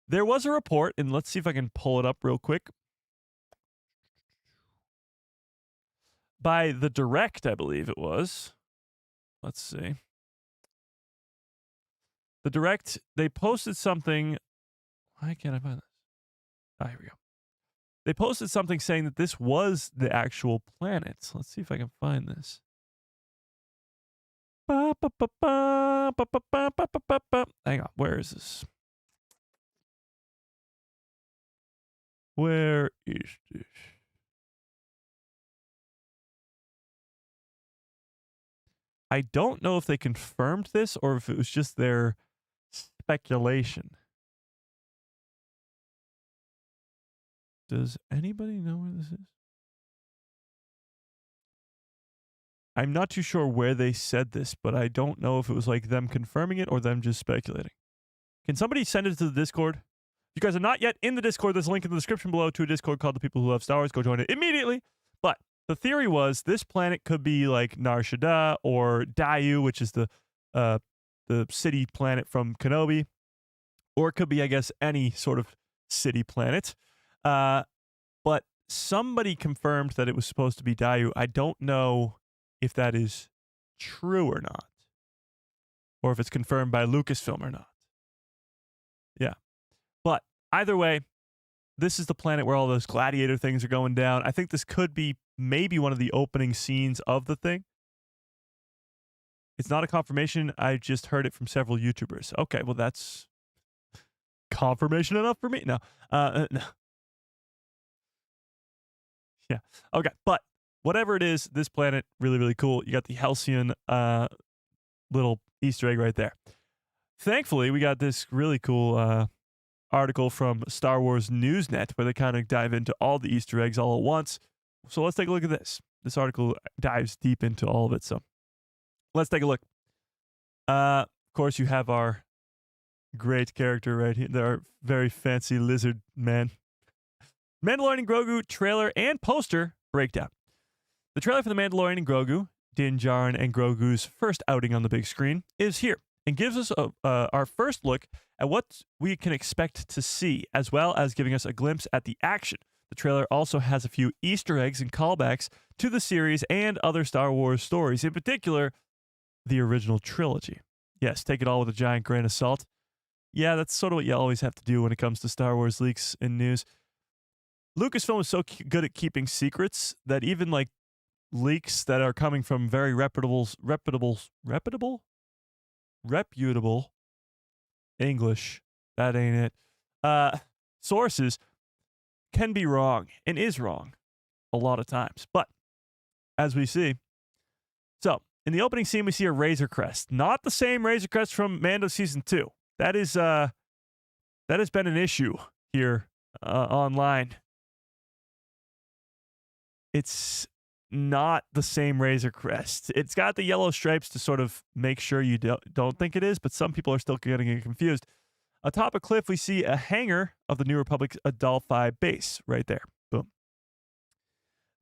there was a report, and let's see if I can pull it up real quick. By The Direct, I believe it was. Let's see. The Direct, they posted something. Why can't I find this? Oh, here we go. They posted something saying that this was the actual planet. Let's see if I can find this. Hang on, where is this? Where is this? I don't know if they confirmed this or if it was just their speculation. Does anybody know where this is? I'm not too sure where they said this, but I don't know if it was like them confirming it or them just speculating. Can somebody send it to the Discord? If you guys are not yet in the Discord, there's a link in the description below to a Discord called The People Who Love Star Wars. Go join it immediately. But the theory was this planet could be like Nar Shaddaa or Daiyu, which is the city planet from Kenobi. Or it could be, I guess, any sort of city planet. But somebody confirmed that it was supposed to be Daiyu. I don't know if that is true or not, or if it's confirmed by Lucasfilm or not. Yeah. But either way, this is the planet where all those gladiator things are going down. I think this could be maybe one of the opening scenes of the thing. It's not a confirmation. I just heard it from several YouTubers. Okay, well, that's confirmation enough for me? No. No. Yeah. Okay, but whatever it is, this planet, really, really cool. You got the Halcyon little Easter egg right there. Thankfully, we got this really cool article from Star Wars Newsnet where they kind of dive into all the Easter eggs all at once. So let's take a look at this. This article dives deep into all of it. So let's take a look. Of course, you have our great character right here. Our very fancy lizard man. Mandalorian and Grogu trailer and poster breakdown. The trailer for The Mandalorian and Grogu, Din Djarin and Grogu's first outing on the big screen, is here and gives us our first look at what we can expect to see, as well as giving us a glimpse at the action. The trailer also has a few Easter eggs and callbacks to the series and other Star Wars stories, in particular, the original trilogy. Yes, take it all with a giant grain of salt. Yeah, that's sort of what you always have to do when it comes to Star Wars leaks and news. Lucasfilm is so good at keeping secrets that even like leaks that are coming from very reputable English, that ain't it, sources can be wrong and is wrong a lot of times. But as we see, so in the opening scene, we see a Razor Crest, not the same Razor Crest from Mando Season 2. That has been an issue here online. It's not the same Razor Crest. It's got the yellow stripes to sort of make sure you don't think it is, but some people are still getting it confused. Atop a cliff, we see a hangar of the New Republic's Adelphi base right there. Boom.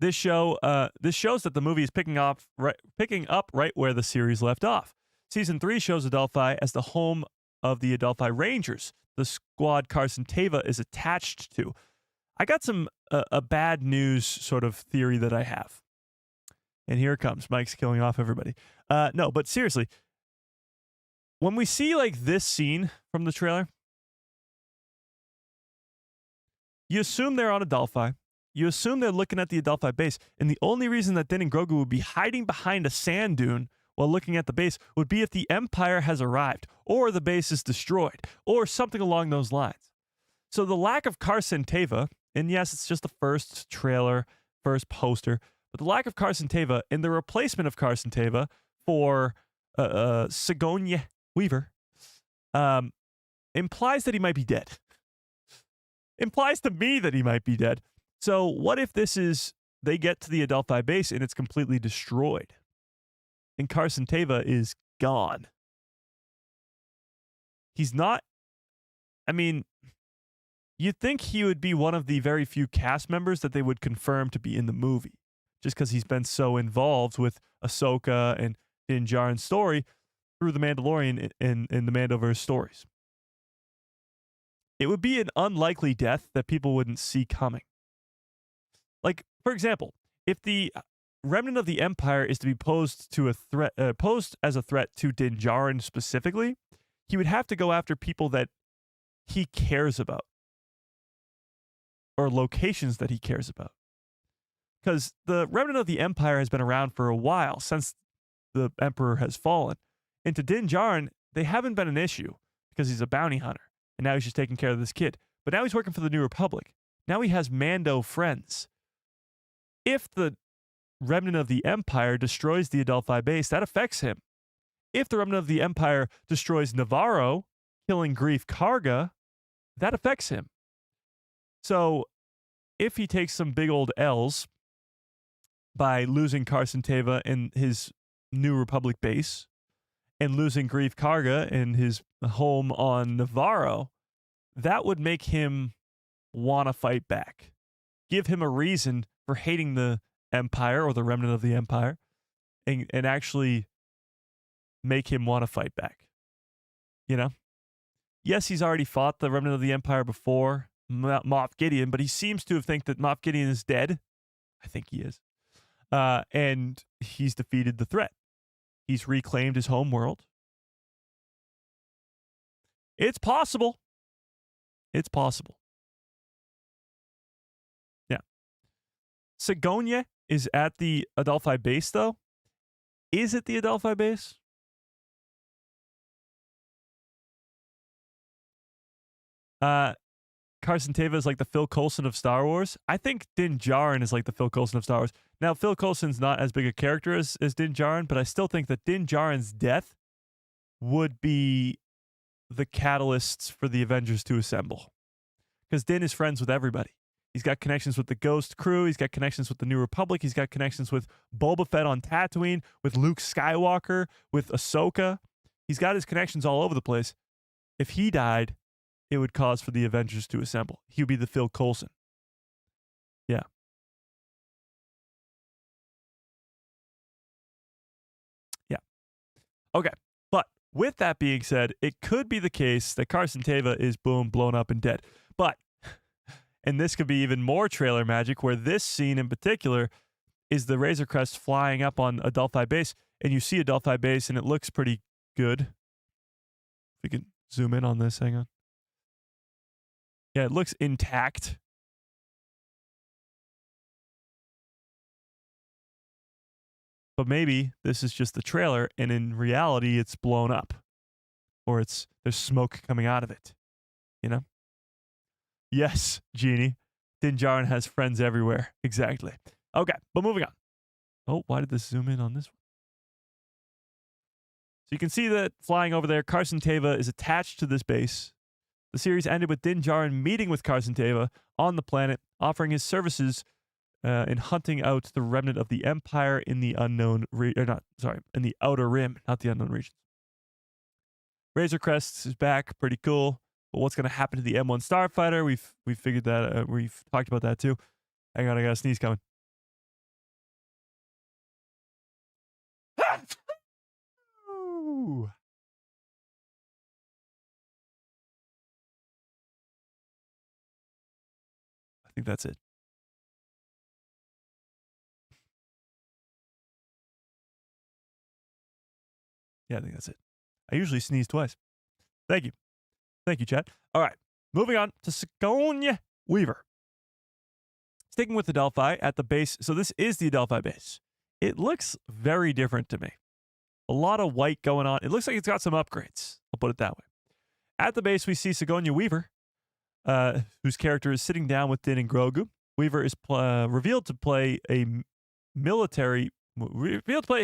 This shows that the movie is picking up right where the series left off. Season 3 shows Adelphi as the home of the Adelphi Rangers, the squad Carson Teva is attached to. I got some a bad news sort of theory that I have. And here it comes. Mike's killing off everybody. No, but seriously, when we see like this scene from the trailer, you assume they're on Adelphi. You assume they're looking at the Adelphi base. And the only reason that Din and Grogu would be hiding behind a sand dune while looking at the base would be if the Empire has arrived, or the base is destroyed, or something along those lines. So the lack of Carson Teva, and yes, it's just the first trailer, first poster, but the lack of Carson Teva and the replacement of Carson Teva for Sigourney Weaver implies that he might be dead. Implies to me that he might be dead. So what if they get to the Adelphi base and it's completely destroyed? And Carson Teva is gone. He's not, I mean, you'd think he would be one of the very few cast members that they would confirm to be in the movie, just because he's been so involved with Ahsoka and Din Djarin's story through The Mandalorian and the Mandoverse stories. It would be an unlikely death that people wouldn't see coming. Like, for example, if the remnant of the Empire is to be posed as a threat to Din Djarin specifically, he would have to go after people that he cares about, or locations that he cares about. Because the remnant of the Empire has been around for a while, since the Emperor has fallen. And to Din Djarin, they haven't been an issue, because he's a bounty hunter, and now he's just taking care of this kid. But now he's working for the New Republic. Now he has Mando friends. If the remnant of the Empire destroys the Adelphi base, that affects him. If the remnant of the Empire destroys Navarro, killing Greef Karga, that affects him. So if he takes some big old L's by losing Carson Teva in his New Republic base and losing Greef Karga in his home on Navarro, that would make him want to fight back. Give him a reason for hating the Empire or the remnant of the Empire and actually make him want to fight back. You know? Yes, he's already fought the remnant of the Empire before, Moff Gideon, but he seems to think that Moff Gideon is dead. I think he is. And he's defeated the threat. He's reclaimed his home world. It's possible. It's possible. Yeah. Sigonia is at the Adelphi base, though. Is it the Adelphi base? Carson Teva is like the Phil Coulson of Star Wars. I think Din Djarin is like the Phil Coulson of Star Wars. Now, Phil Coulson's not as big a character as Din Djarin, but I still think that Din Djarin's death would be the catalysts for the Avengers to assemble. Because Din is friends with everybody. He's got connections with the Ghost crew. He's got connections with the New Republic. He's got connections with Boba Fett on Tatooine, with Luke Skywalker, with Ahsoka. He's got his connections all over the place. If he died, it would cause for the Avengers to assemble. He would be the Phil Coulson. Yeah. Yeah. Okay. But with that being said, it could be the case that Carson Teva is boom, blown up and dead. But, and this could be even more trailer magic, where this scene in particular is the Razor Crest flying up on Adelphi base, and you see Adelphi base, and it looks pretty good. If we can zoom in on this, hang on. Yeah, it looks intact. But maybe this is just the trailer, and in reality, it's blown up. Or there's smoke coming out of it. You know? Yes, Genie. Din Djarin has friends everywhere. Exactly. Okay, but moving on. Oh, why did this zoom in on this one? So you can see that flying over there, Carson Teva is attached to this base. The series ended with Din Djarin meeting with Carson Teva on the planet, offering his services in hunting out the remnant of the Empire in the in the Outer Rim, not the unknown regions. Razor Crest is back, pretty cool. But what's going to happen to the M1 Starfighter? We've figured that. We've talked about that too. Hang on, I got a sneeze coming. I think that's it. Yeah, I think that's it. I usually sneeze twice. Thank you. Thank you, Chad. All right. Moving on to Sigonia Weaver. Sticking with Adelphi at the base. So this is the Adelphi base. It looks very different to me. A lot of white going on. It looks like it's got some upgrades. I'll put it that way. At the base, we see Sigonia Weaver, whose character is sitting down with Din and Grogu. Weaver is revealed to play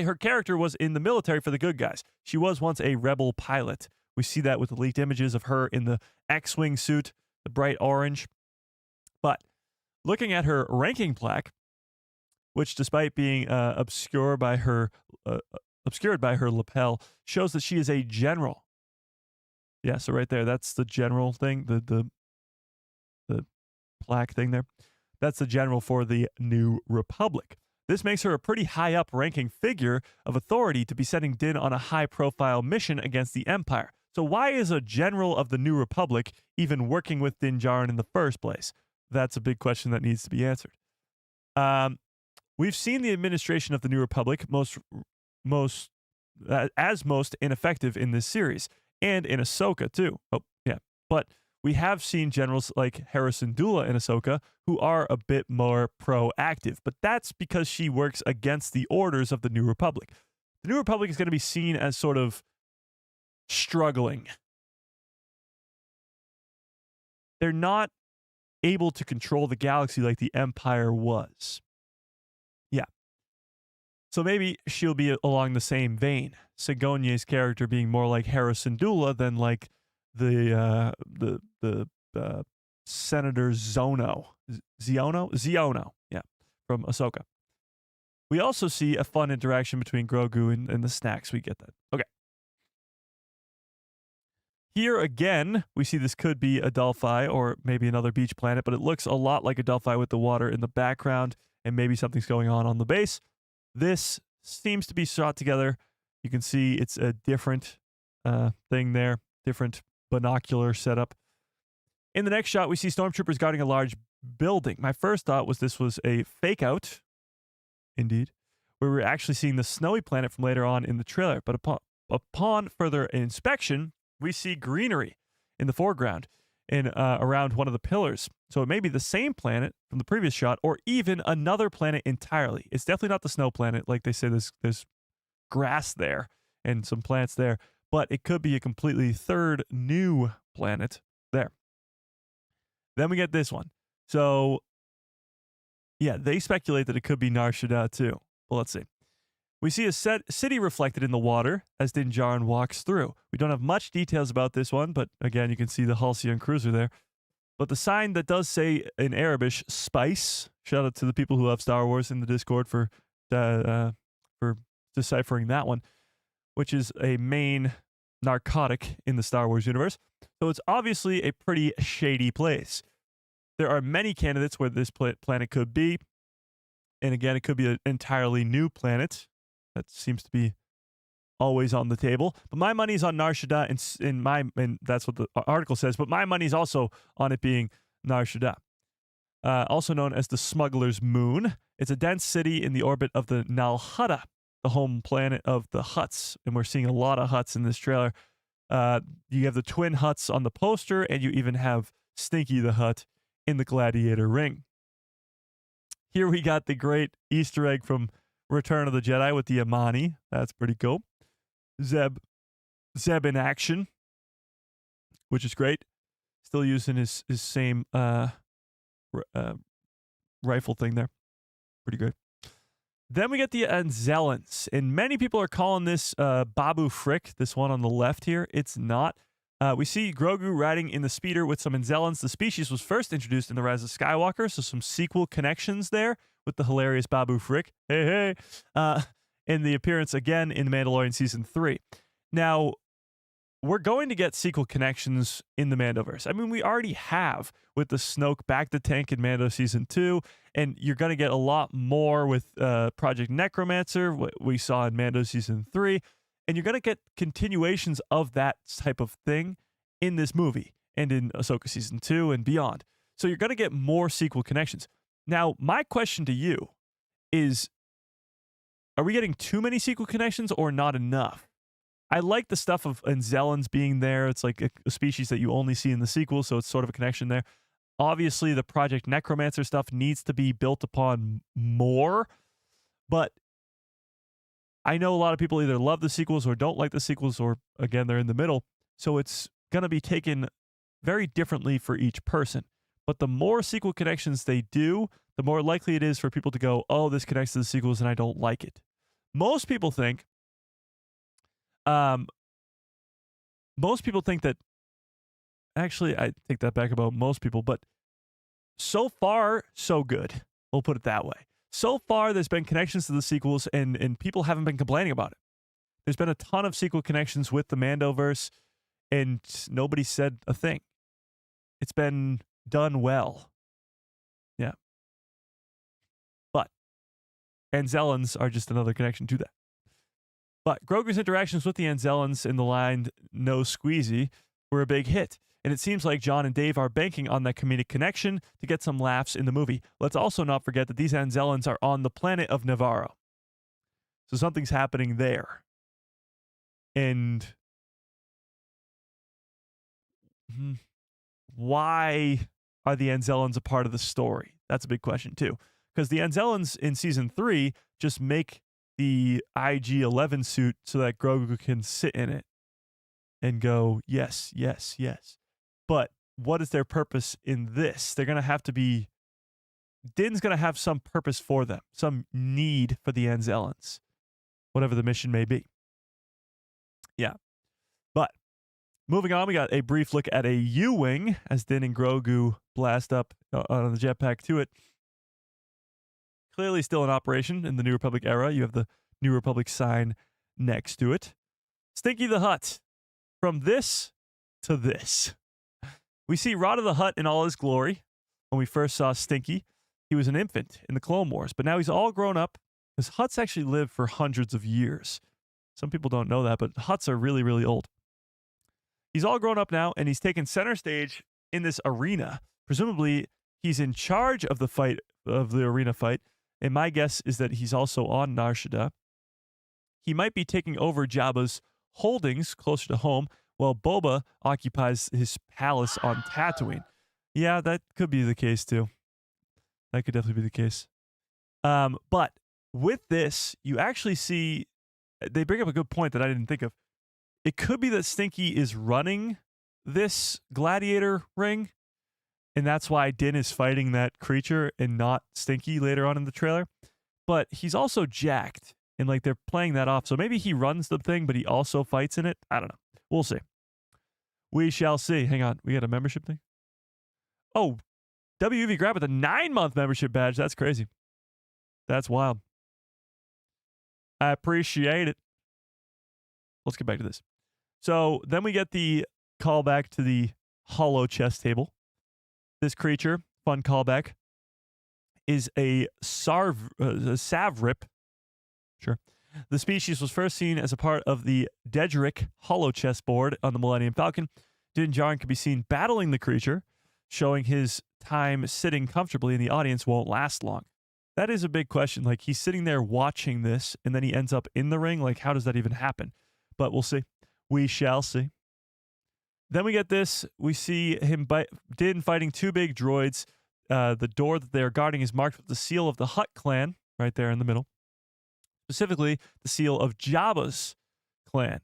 her character was in the military for the good guys. She was once a rebel pilot. We see that with the leaked images of her in the X-Wing suit, the bright orange. But looking at her ranking plaque, which despite being obscured by her lapel, shows that she is a general. Yeah, so right there, that's the general thing, the plaque thing there. That's the general for the New Republic. This makes her a pretty high up ranking figure of authority to be sending Din on a high profile mission against the Empire. So why is a general of the New Republic even working with Din Djarin in the first place? That's a big question that needs to be answered. We've seen the administration of the New Republic most ineffective in this series, and in Ahsoka too. Oh, yeah. But we have seen generals like Hera Syndulla in Ahsoka who are a bit more proactive, but that's because she works against the orders of the New Republic. The New Republic is going to be seen as sort of struggling. They're not able to control the galaxy like the Empire was. Yeah. So maybe she'll be along the same vein. Sigonia's character being more like Hera Syndulla than like the Senator Ziono, yeah, from Ahsoka. We also see a fun interaction between Grogu and the snacks. We get that. Okay. Here again, we see this could be Adelphi or maybe another beach planet, but it looks a lot like Adelphi with the water in the background and maybe something's going on the base. This seems to be shot together. You can see it's a different thing there, different binocular setup. In the next shot, we see stormtroopers guarding a large building. My first thought was this was a fake out, indeed, where we're actually seeing the snowy planet from later on in the trailer. But upon further inspection, we see greenery in the foreground and around one of the pillars. So it may be the same planet from the previous shot or even another planet entirely. It's definitely not the snow planet. Like they say, there's grass there and some plants there, but it could be a completely third new planet there. Then we get this one. So, yeah, they speculate that it could be Nar Shaddaa too. Well, let's see. We see a city reflected in the water as Din Djarin walks through. We don't have much details about this one, but again, you can see the Halcyon cruiser there. But the sign that does say in Arabic, spice, shout out to the people who love Star Wars in the Discord for deciphering that one, which is a main narcotic in the Star Wars universe. So it's obviously a pretty shady place. There are many candidates where this planet could be. And again, it could be an entirely new planet. That seems to be always on the table. But my money's on Nar Shaddaa, and that's what the article says. But my money's also on it being Nar Shaddaa, also known as the Smuggler's Moon. It's a dense city in the orbit of the Nal Hutta, the home planet of the Hutts. And we're seeing a lot of Hutts in this trailer. You have the twin Hutts on the poster, and you even have Stinky the Hutt in the Gladiator ring. Here we got the great Easter egg from Return of the Jedi with the Amani. That's pretty cool. Zeb in action, which is great. Still using his same rifle thing there. Pretty good. Then we get the Anzellans, and many people are calling this Babu Frick, this one on the left here. It's not. We see Grogu riding in the speeder with some Anzellans. The species was first introduced in The Rise of Skywalker, so some sequel connections there with the hilarious Babu Frick. Hey. In the appearance again in Mandalorian Season 3. Now, we're going to get sequel connections in the Mandoverse. I mean, we already have with the Snoke back to tank in Mando Season 2, and you're going to get a lot more with Project Necromancer, what we saw in Mando Season 3, and you're going to get continuations of that type of thing in this movie and in Ahsoka Season 2 and beyond. So you're going to get more sequel connections. Now, my question to you is, are we getting too many sequel connections or not enough? I like the stuff of Anzellans being there. It's like a species that you only see in the sequel, so it's sort of a connection there. Obviously, the Project Necromancer stuff needs to be built upon more, but I know a lot of people either love the sequels or don't like the sequels, or again, they're in the middle. So it's going to be taken very differently for each person. But the more sequel connections they do, the more likely it is for people to go, oh, this connects to the sequels and I don't like it. Most people think that, actually, I take that back about most people, but so far, so good. We'll put it that way. So far, there's been connections to the sequels, and people haven't been complaining about it. There's been a ton of sequel connections with the Mandoverse, and nobody said a thing. It's been done well. Yeah. But Anzellans are just another connection to that. But Grogu's interactions with the Anzellans in the line "No Squeezy" were a big hit. And it seems like John and Dave are banking on that comedic connection to get some laughs in the movie. Let's also not forget that these Anzellans are on the planet of Navarro. So something's happening there. And why are the Anzellans a part of the story? That's a big question too. Because the Anzellans in Season 3 just make the IG-11 suit so that Grogu can sit in it and go, yes, yes, yes. But what is their purpose in this? They're going to have to be Din's going to have some purpose for them, some need for the Anzellans, whatever the mission may be. Yeah. But moving on, we got a brief look at a U-Wing as Din and Grogu blast up on the jetpack to it. Clearly still in operation in the New Republic era. You have the New Republic sign next to it. Stinky the Hutt. From this to this. We see Rada the Hutt in all his glory. When we first saw Stinky, he was an infant in the Clone Wars, but now he's all grown up. Because Hutts actually live for hundreds of years. Some people don't know that, but Hutts are really, really old. He's all grown up now, and he's taken center stage in this arena. Presumably, he's in charge of the fight, of the arena fight, and my guess is that he's also on Nar Shaddaa. He might be taking over Jabba's holdings closer to home, while Boba occupies his palace on Tatooine. Yeah, that could be the case, too. That could definitely be the case. But with this, you actually see, they bring up a good point that I didn't think of. It could be that Stinky is running this gladiator ring, and that's why Din is fighting that creature and not Stinky later on in the trailer. But he's also jacked, and like they're playing that off. So maybe he runs the thing, but he also fights in it. I don't know. We'll see. We shall see. Hang on. We got a membership thing? Oh, WV Grab with a 9-month membership badge. That's crazy. That's wild. I appreciate it. Let's get back to this. So then we get the callback to the hollow chess table. This creature, fun callback, is a Savrip. Sure. The species was first seen as a part of the Dedrick hollow chessboard on the Millennium Falcon. Din Djarin could be seen battling the creature, showing his time sitting comfortably in the audience won't last long. That is a big question. Like, he's sitting there watching this, and then he ends up in the ring. Like, how does that even happen? But we'll see. We shall see. Then we get this. We see him, Din fighting two big droids. The door that they are guarding is marked with the seal of the Hutt clan, right there in the middle. Specifically, the seal of Jabba's clan.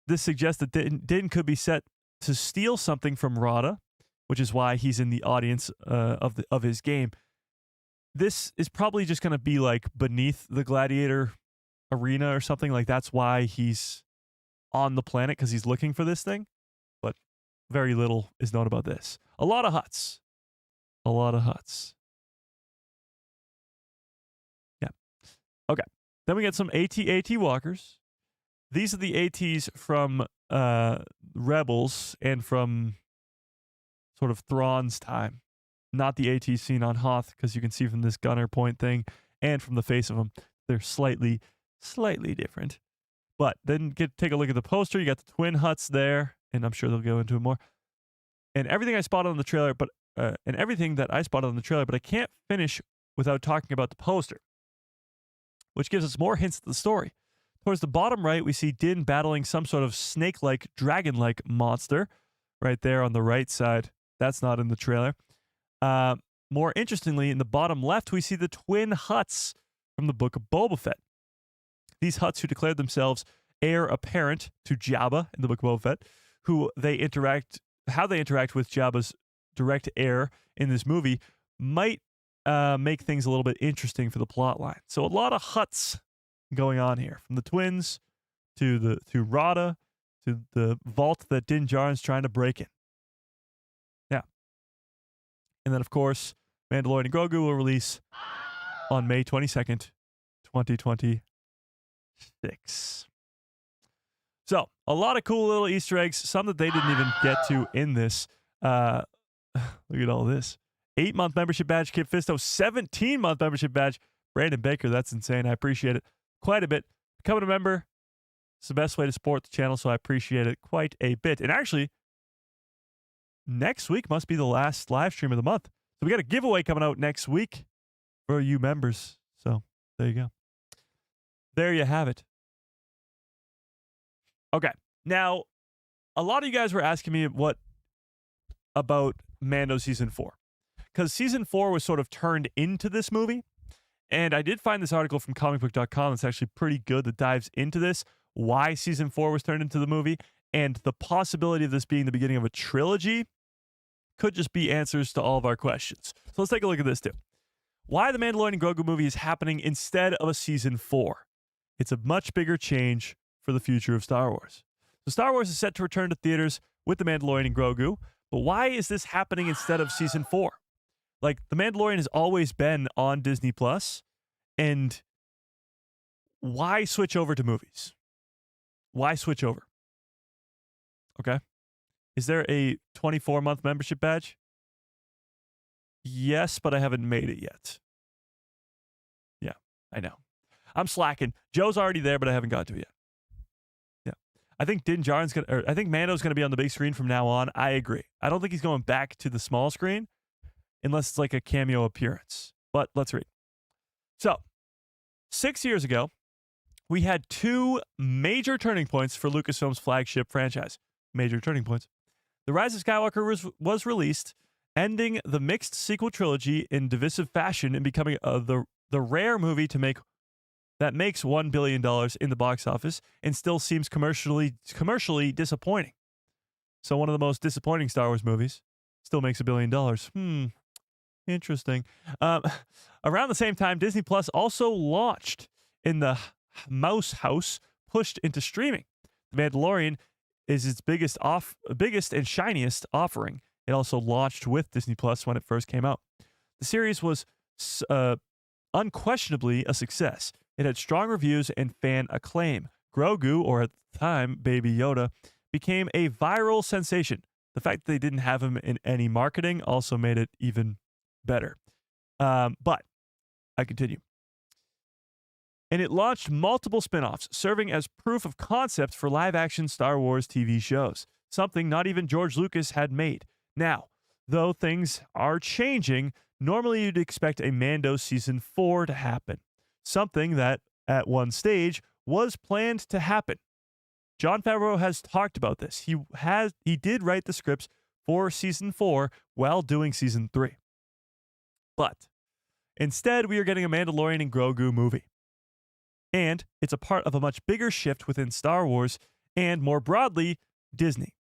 This suggests that Din could be set to steal something from Rada, which is why he's in the audience of his game. This is probably just going to be like beneath the gladiator arena or something. Like, that's why he's on the planet, because he's looking for this thing. But very little is known about this. A lot of Hutts. A lot of Hutts. Yeah. Okay. Then we get some AT-AT walkers. These are the ATs from Rebels and from sort of Thrawn's time. Not the ATs seen on Hoth, because you can see from this gunner point thing and from the face of them, they're slightly different. But then take a look at the poster. You got the twin Hutts there, and I'm sure they'll go into it more. And everything I spotted on the trailer, but I can't finish without talking about the poster, which gives us more hints to the story. Towards the bottom right, we see Din battling some sort of snake-like, dragon-like monster right there on the right side. That's not in the trailer. More interestingly, in the bottom left, we see the twin Hutts from the Book of Boba Fett. These Hutts, who declared themselves heir apparent to Jabba in the Book of Boba Fett, how they interact with Jabba's direct heir in this movie, might make things a little bit interesting for the plot line. So a lot of Hutts going on here, from the twins to Rada to the vault that Din Djarin's trying to break in. Yeah. And then, of course, Mandalorian and Grogu will release on May 22nd, 2026. So, a lot of cool little Easter eggs, some that they didn't even get to in this. Look at all this. 8-month membership badge, Kip Fisto. 17-month membership badge, Brandon Baker. That's insane. I appreciate it quite a bit. Becoming a member, it's the best way to support the channel, so I appreciate it quite a bit. And actually, next week must be the last live stream of the month. So we got a giveaway coming out next week for you members. So there you go. There you have it. Okay. Now, a lot of you guys were asking me what about Mando Season 4. Because Season 4 was sort of turned into this movie. And I did find this article from comicbook.com that's actually pretty good that dives into this, why Season 4 was turned into the movie, and the possibility of this being the beginning of a trilogy could just be answers to all of our questions. So let's take a look at this too. why the Mandalorian and Grogu movie is happening instead of a season 4. It's a much bigger change for the future of Star Wars. So Star Wars is set to return to theaters with the Mandalorian and Grogu, but why is this happening instead of season 4? Like, the Mandalorian has always been on Disney Plus, and why switch over to movies? Why switch over? Okay. Is there a 24-month membership badge? Yes, but I haven't made it yet. Yeah, I know. I'm slacking. Joe's already there, but I haven't got to it yet. Yeah. I think I think Mando's gonna be on the big screen from now on. I agree. I don't think he's going back to the small screen unless it's like a cameo appearance. But let's read. So, 6 years ago, we had 2 major turning points for Lucasfilm's flagship franchise. Major turning points. The Rise of Skywalker was released, ending the mixed sequel trilogy in divisive fashion and becoming the rare movie that makes $1 billion in the box office and still seems commercially disappointing. So one of the most disappointing Star Wars movies still makes $1 billion. Interesting. Around the same time, Disney Plus also launched in the Mouse House, pushed into streaming. The Mandalorian is its biggest and shiniest offering. It also launched with Disney Plus when it first came out. The series was unquestionably a success. It had strong reviews and fan acclaim. Grogu, or at the time, Baby Yoda, became a viral sensation. The fact that they didn't have him in any marketing also made it even better. But I continue. And it launched multiple spin-offs, serving as proof of concept for live-action Star Wars TV shows, something not even George Lucas had made. Now, though things are changing, normally you'd expect a Mando Season 4 to happen, something that, at one stage, was planned to happen. Jon Favreau has talked about this. He did write the scripts for Season 4 while doing Season 3. But instead, we are getting a Mandalorian and Grogu movie. And it's a part of a much bigger shift within Star Wars and, more broadly, Disney.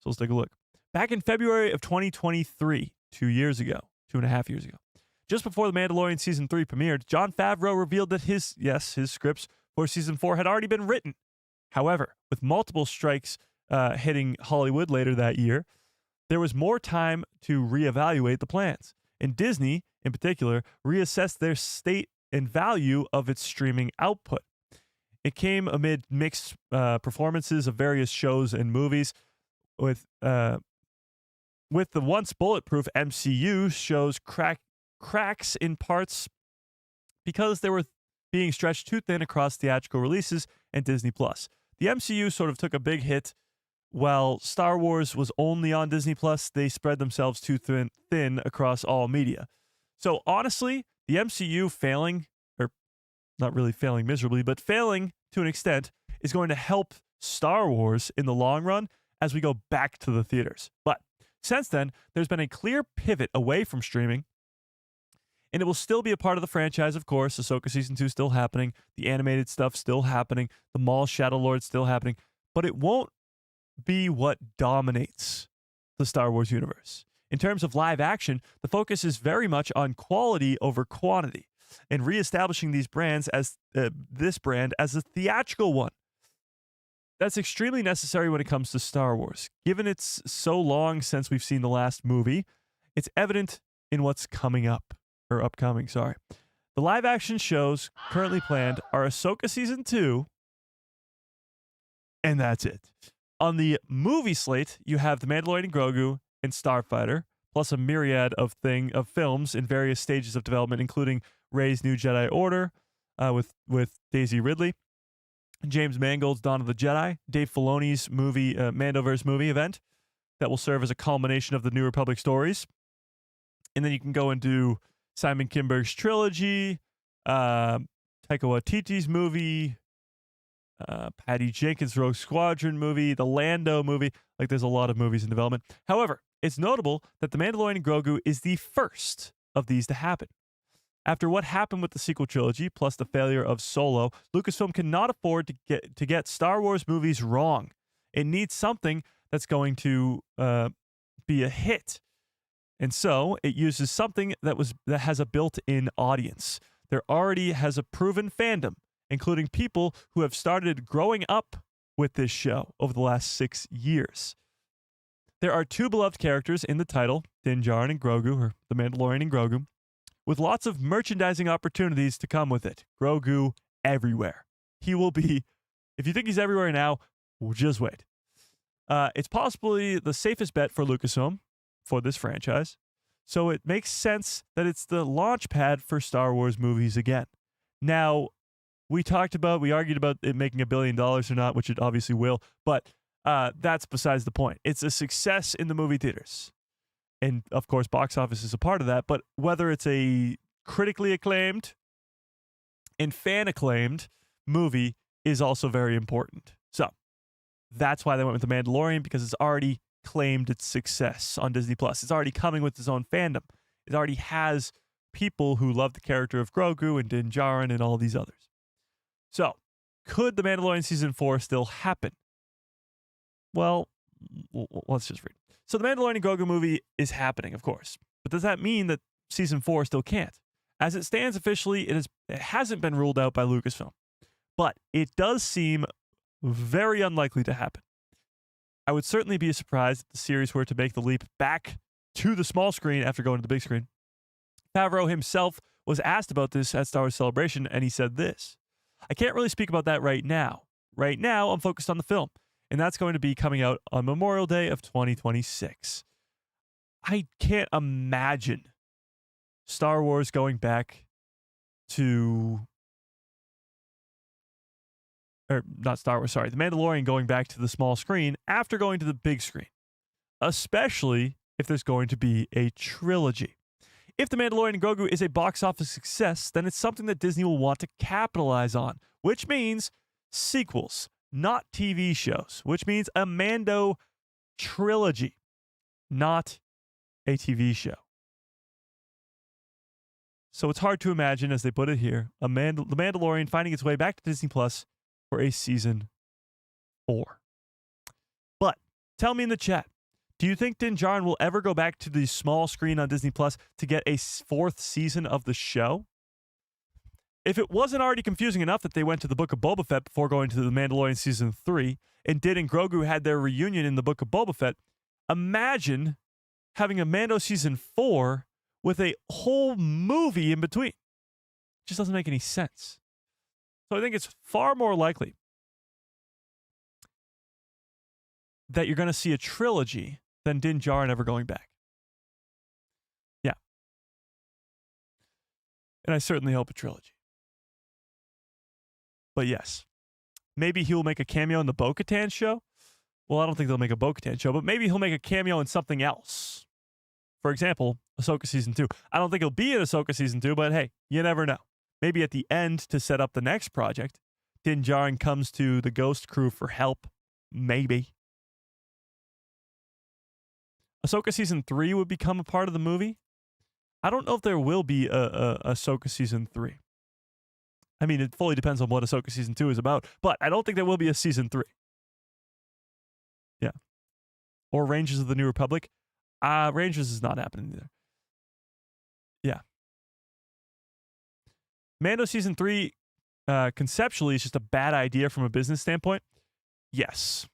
So let's take a look. Back in February of 2023, 2.5 years ago, just before The Mandalorian Season 3 premiered, Jon Favreau revealed that his scripts for Season 4 had already been written. However, with multiple strikes hitting Hollywood later that year, there was more time to reevaluate the plans. And Disney, in particular, reassessed their state and value of its streaming output. It came amid mixed performances of various shows and movies, with the once bulletproof MCU shows cracks in parts because they were being stretched too thin across theatrical releases and Disney Plus. The MCU sort of took a big hit. While Star Wars was only on Disney Plus, they spread themselves too thin across all media. So honestly, the MCU failing, or not really failing miserably, but failing to an extent, is going to help Star Wars in the long run as we go back to the theaters. But since then, there's been a clear pivot away from streaming, and it will still be a part of the franchise, of course. Ahsoka Season 2 still happening, the animated stuff still happening, the Maul Shadow Lord still happening, but it won't be what dominates the Star Wars universe. In terms of live action, the focus is very much on quality over quantity and reestablishing these brands as this brand as a theatrical one. That's extremely necessary when it comes to Star Wars. Given it's so long since we've seen the last movie, it's evident in what's upcoming. The live action shows currently planned are Ahsoka Season 2, and that's it. On the movie slate, you have The Mandalorian and Grogu and Starfighter, plus a myriad of films in various stages of development, including Rey's New Jedi Order with Daisy Ridley, James Mangold's Dawn of the Jedi, Dave Filoni's movie Mandoverse movie event that will serve as a culmination of the New Republic stories. And then you can go into Simon Kinberg's trilogy, Taika Waititi's movie, Patty Jenkins' Rogue Squadron movie, the Lando movie. Like, there's a lot of movies in development. However, it's notable that The Mandalorian and Grogu is the first of these to happen. After what happened with the sequel trilogy, plus the failure of Solo, Lucasfilm cannot afford to get Star Wars movies wrong. It needs something that's going to be a hit. And so it uses something that has a built-in audience. There already has a proven fandom, including people who have started growing up with this show over the last 6 years. There are 2 beloved characters in the title, Din Djarin and Grogu, or the Mandalorian and Grogu, with lots of merchandising opportunities to come with it. Grogu everywhere. He will be, if you think he's everywhere now, just wait. It's possibly the safest bet for Lucasfilm for this franchise, so it makes sense that it's the launch pad for Star Wars movies again. Now, we argued about it making $1 billion or not, which it obviously will, but that's besides the point. It's a success in the movie theaters. And, of course, box office is a part of that, but whether it's a critically acclaimed and fan-acclaimed movie is also very important. So, that's why they went with The Mandalorian, because it's already claimed its success on Disney+. It's already coming with its own fandom. It already has people who love the character of Grogu and Din Djarin and all these others. So, could The Mandalorian Season 4 still happen? Well, let's just read. So the Mandalorian and Grogu movie is happening, of course. But does that mean that Season 4 still can't? As it stands officially, it hasn't been ruled out by Lucasfilm. But it does seem very unlikely to happen. I would certainly be surprised if the series were to make the leap back to the small screen after going to the big screen. Favreau himself was asked about this at Star Wars Celebration, and he said this: I can't really speak about that right now. Right now, I'm focused on the film, and that's going to be coming out on Memorial Day of 2026. I can't imagine Star Wars going back to... Or not Star Wars, sorry. The Mandalorian going back to the small screen after going to the big screen. Especially if there's going to be a trilogy. If The Mandalorian and Grogu is a box office success, then it's something that Disney will want to capitalize on, which means sequels, not TV shows, which means a Mando trilogy, not a TV show. So it's hard to imagine, as they put it here, The Mandalorian finding its way back to Disney Plus for a season 4. But tell me in the chat, do you think Din Djarin will ever go back to the small screen on Disney Plus to get a 4th season of the show? If it wasn't already confusing enough that they went to the Book of Boba Fett before going to The Mandalorian Season 3, and Din and Grogu had their reunion in the Book of Boba Fett, imagine having a Mando Season 4 with a whole movie in between. It just doesn't make any sense. So I think it's far more likely that you're going to see a trilogy than Din Djarin ever going back. Yeah. And I certainly hope a trilogy. But yes, maybe he'll make a cameo in the Bo-Katan show. Well, I don't think they'll make a Bo-Katan show, but maybe he'll make a cameo in something else. For example, Ahsoka Season 2. I don't think he'll be in Ahsoka Season 2, but hey, you never know. Maybe at the end, to set up the next project, Din Djarin comes to the Ghost crew for help. Maybe. Ahsoka Season 3 would become a part of the movie. I don't know if there will be a Ahsoka Season 3. I mean, it fully depends on what Ahsoka Season 2 is about, but I don't think there will be a Season 3. Yeah. Or Rangers of the New Republic. Rangers is not happening either. Yeah. Mando Season 3, conceptually, is just a bad idea from a business standpoint. Yes,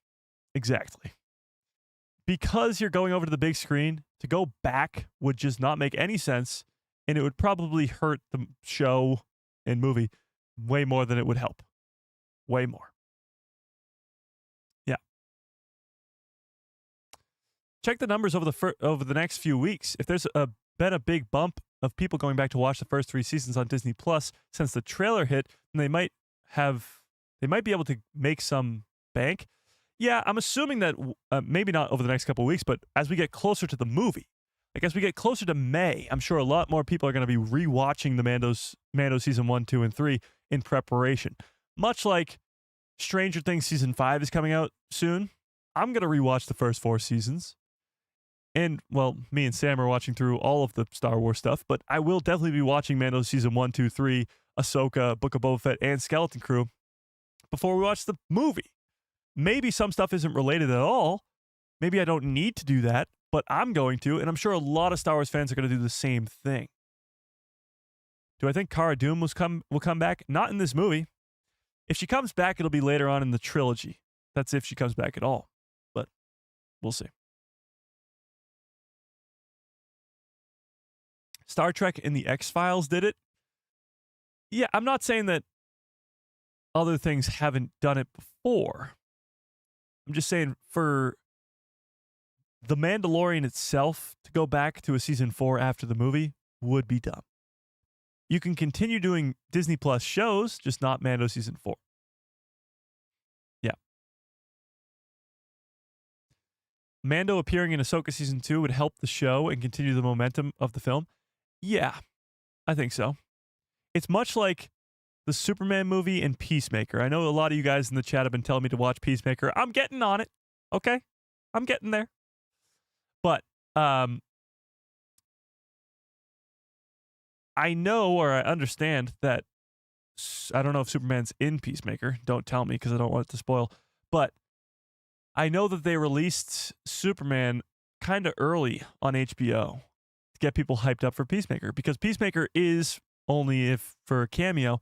exactly. Because you're going over to the big screen, to go back would just not make any sense, and it would probably hurt the show and movie way more than it would help. Way more. Yeah. Check the numbers over the next few weeks. If there's been a big bump of people going back to watch the first 3 seasons on Disney Plus since the trailer hit, then they might be able to make some bank. Yeah, I'm assuming that maybe not over the next couple of weeks, but as we get closer to the movie, like as we get closer to May, I'm sure a lot more people are going to be rewatching the Mando Season 1, 2, and 3 in preparation. Much like Stranger Things Season 5 is coming out soon, I'm going to rewatch the first 4 seasons. And, well, me and Sam are watching through all of the Star Wars stuff, but I will definitely be watching Mando Season 1, 2, 3, Ahsoka, Book of Boba Fett, and Skeleton Crew before we watch the movie. Maybe some stuff isn't related at all. Maybe I don't need to do that, but I'm going to, and I'm sure a lot of Star Wars fans are going to do the same thing. Do I think Cara Dune will come back? Not in this movie. If she comes back, it'll be later on in the trilogy. That's if she comes back at all. But we'll see. Star Trek and the X-Files did it. Yeah, I'm not saying that other things haven't done it before. I'm just saying for The Mandalorian itself to go back to a season 4 after the movie would be dumb. You can continue doing Disney Plus shows, just not Mando season 4. Yeah. Mando appearing in Ahsoka season 2 would help the show and continue the momentum of the film. Yeah, I think so. It's much like the Superman movie and Peacemaker. I know a lot of you guys in the chat have been telling me to watch Peacemaker. I'm getting on it. Okay? I'm getting there. But I know or I understand that I don't know if Superman's in Peacemaker. Don't tell me because I don't want it to spoil. But I know that they released Superman kind of early on HBO to get people hyped up for Peacemaker because Peacemaker is only if for a cameo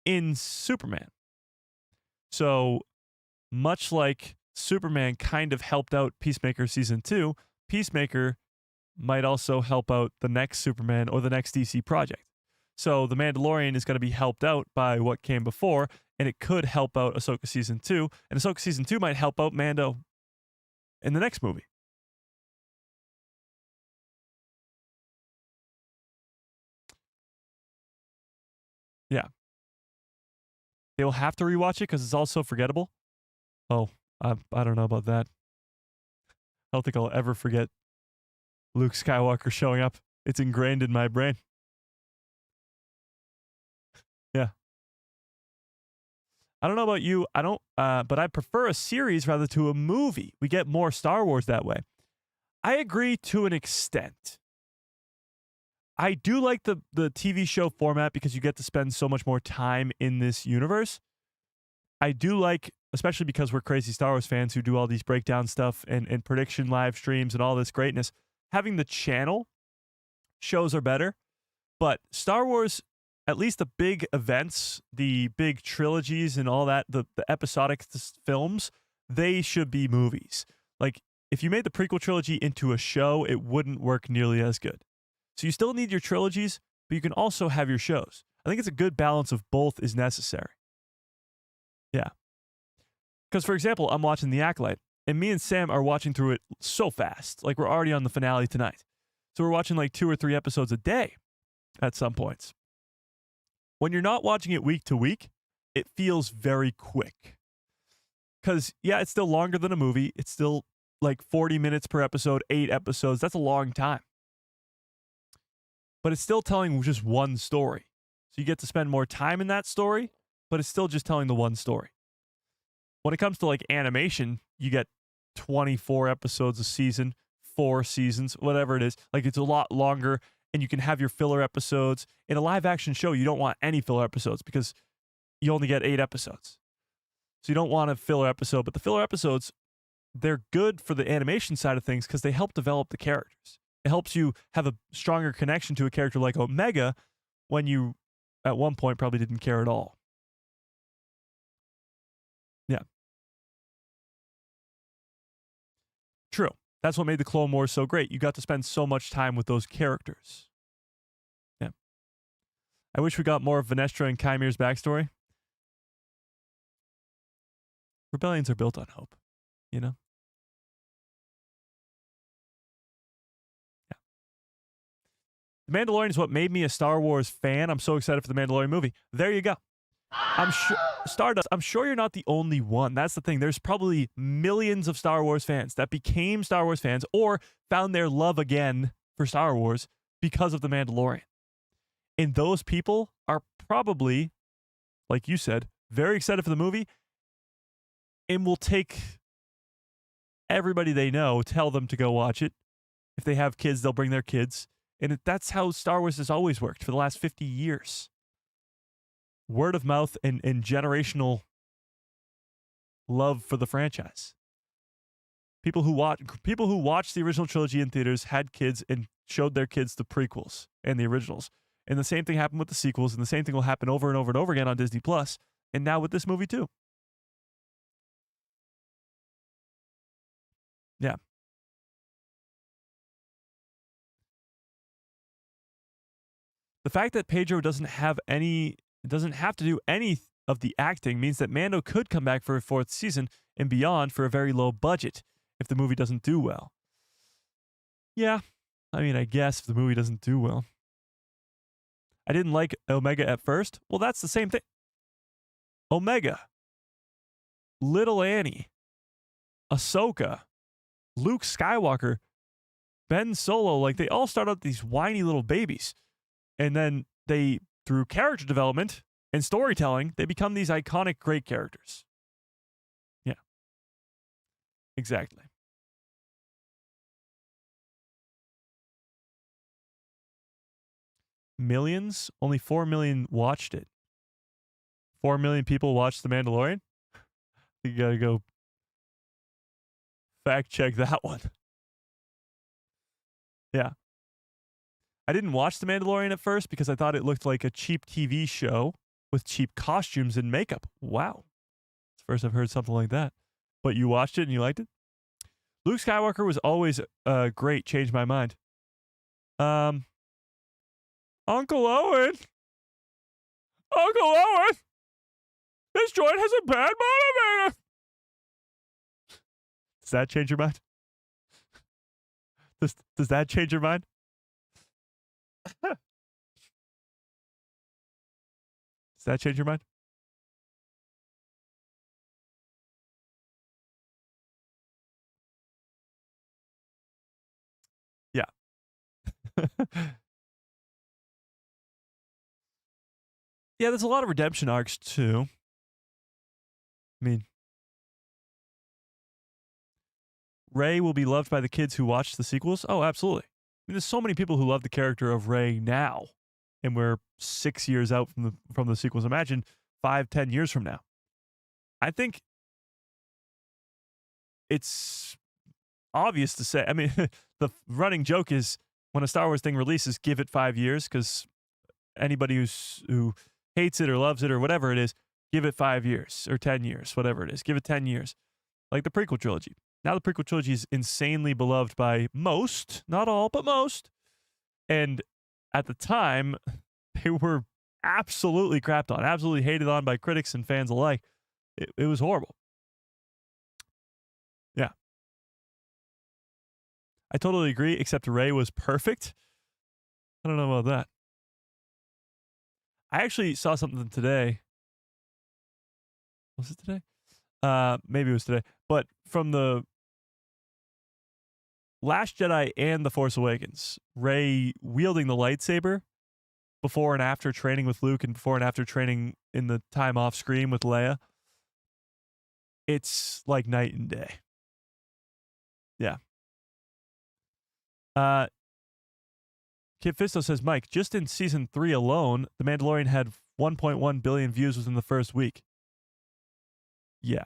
in Superman. So much like Superman kind of helped out Peacemaker season 2, Peacemaker might also help out the next Superman or the next DC project. So The Mandalorian is going to be helped out by what came before, and it could help out Ahsoka season 2, and Ahsoka season 2 might help out Mando in the next movie. Yeah. They will have to rewatch it because it's also forgettable. Oh, I don't know about that. I don't think I'll ever forget Luke Skywalker showing up. It's ingrained in my brain. Yeah. I don't know about you. I don't, but I prefer a series rather to a movie. We get more Star Wars that way. I agree to an extent. I do like the TV show format because you get to spend so much more time in this universe. I do like, especially because we're crazy Star Wars fans who do all these breakdown stuff and prediction live streams and all this greatness, having the channel shows are better. But Star Wars, at least the big events, the big trilogies and all that, the episodic films, they should be movies. Like, if you made the prequel trilogy into a show, it wouldn't work nearly as good. So you still need your trilogies, but you can also have your shows. I think it's a good balance of both is necessary. Yeah. Because, for example, I'm watching The Acolyte, and me and Sam are watching through it so fast. Like, we're already on the finale tonight. So we're watching like 2 or 3 episodes a day at some points. When you're not watching it week to week, it feels very quick. Because, yeah, it's still longer than a movie. It's still like 40 minutes per episode, 8 episodes. That's a long time. But it's still telling just one story. So you get to spend more time in that story, but it's still just telling the one story. When it comes to like animation, you get 24 episodes a season, 4 seasons, whatever it is. Like, it's a lot longer, and you can have your filler episodes. In a live action show, you don't want any filler episodes because you only get 8 episodes. So you don't want a filler episode, but the filler episodes, they're good for the animation side of things because they help develop the characters. It helps you have a stronger connection to a character like Omega when you, at one point, probably didn't care at all. Yeah. True. That's what made the Clone Wars so great. You got to spend so much time with those characters. Yeah. I wish we got more of Vanestra and Kymir's backstory. Rebellions are built on hope, you know? The Mandalorian is what made me a Star Wars fan. I'm so excited for the Mandalorian movie. There you go. I'm sure Stardust, I'm sure you're not the only one. That's the thing. There's probably millions of Star Wars fans that became Star Wars fans or found their love again for Star Wars because of the Mandalorian. And those people are probably, like you said, very excited for the movie and will take everybody they know, tell them to go watch it. If they have kids, they'll bring their kids. And that's how Star Wars has always worked for the last 50 years. Word of mouth and generational love for the franchise. People who watched the original trilogy in theaters had kids and showed their kids the prequels and the originals. And the same thing happened with the sequels, and the same thing will happen over and over and over again on Disney Plus, and now with this movie too. Yeah. The fact that Pedro doesn't have to do any of the acting means that Mando could come back for a fourth season and beyond for a very low budget if the movie doesn't do well. Yeah, I mean, I guess if the movie doesn't do well. I didn't like Omega at first. Well, that's the same thing. Omega, Little Annie, Ahsoka, Luke Skywalker, Ben Solo, like they all start out these whiny little babies. And then they, through character development and storytelling, they become these iconic, great characters. Yeah. Exactly. Millions? Only 4 million watched it. 4 million people watched The Mandalorian? You gotta go fact check that one. Yeah. I didn't watch The Mandalorian at first because I thought it looked like a cheap TV show with cheap costumes and makeup. Wow. It's the first I've heard something like that. But you watched it and you liked it? Luke Skywalker was always great. Changed my mind. Uncle Owen. Uncle Owen. This joint has a bad motivator. Does that change your mind? Does that change your mind? Does that change your mind? Yeah. Yeah, there's a lot of redemption arcs too. I mean, Rey will be loved by the kids who watched the sequels. Oh, absolutely. I mean, there's so many people who love the character of Rey now, and we're 6 years out from the sequels. Imagine 5-10 years from now. I think it's obvious to say. I mean, the running joke is when a Star Wars thing releases, give it 5 years, because anybody who hates it or loves it or whatever it is, give it 5 years or 10 years, whatever it is. Give it 10 years. Like the prequel trilogy. Now the prequel trilogy is insanely beloved by most, not all, but most. And at the time, they were absolutely crapped on, absolutely hated on by critics and fans alike. It was horrible. Yeah. I totally agree, except Rey was perfect. I don't know about that. I actually saw something today. Was it today? Maybe it was today. But from the Last Jedi and The Force Awakens, Rey wielding the lightsaber before and after training with Luke and before and after training in the time off screen with Leia, it's like night and day. Yeah. Kid Fisto says, Mike, just in season 3 alone, The Mandalorian had 1.1 billion views within the first week. Yeah.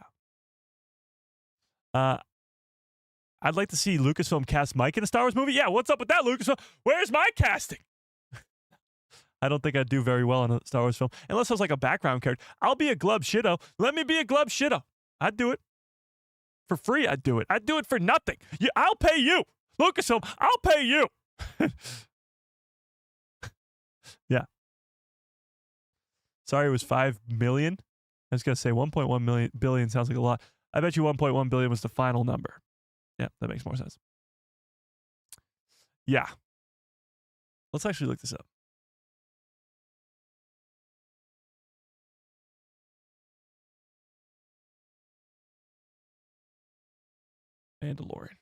I'd like to see Lucasfilm cast Mike in a Star Wars movie. Yeah, what's up with that, Lucasfilm? Where's my casting? I don't think I'd do very well in a Star Wars film. Unless I was like a background character. I'll be a glub shitto. Let me be a glub shitto. I'd do it. For free, I'd do it. I'd do it for nothing. I'll pay you. Lucasfilm, I'll pay you. Yeah. Sorry, it was 5 million. I was going to say 1.1 billion sounds like a lot. I bet you 1.1 billion was the final number. Yeah, that makes more sense. Yeah. Let's actually look this up. Mandalorian.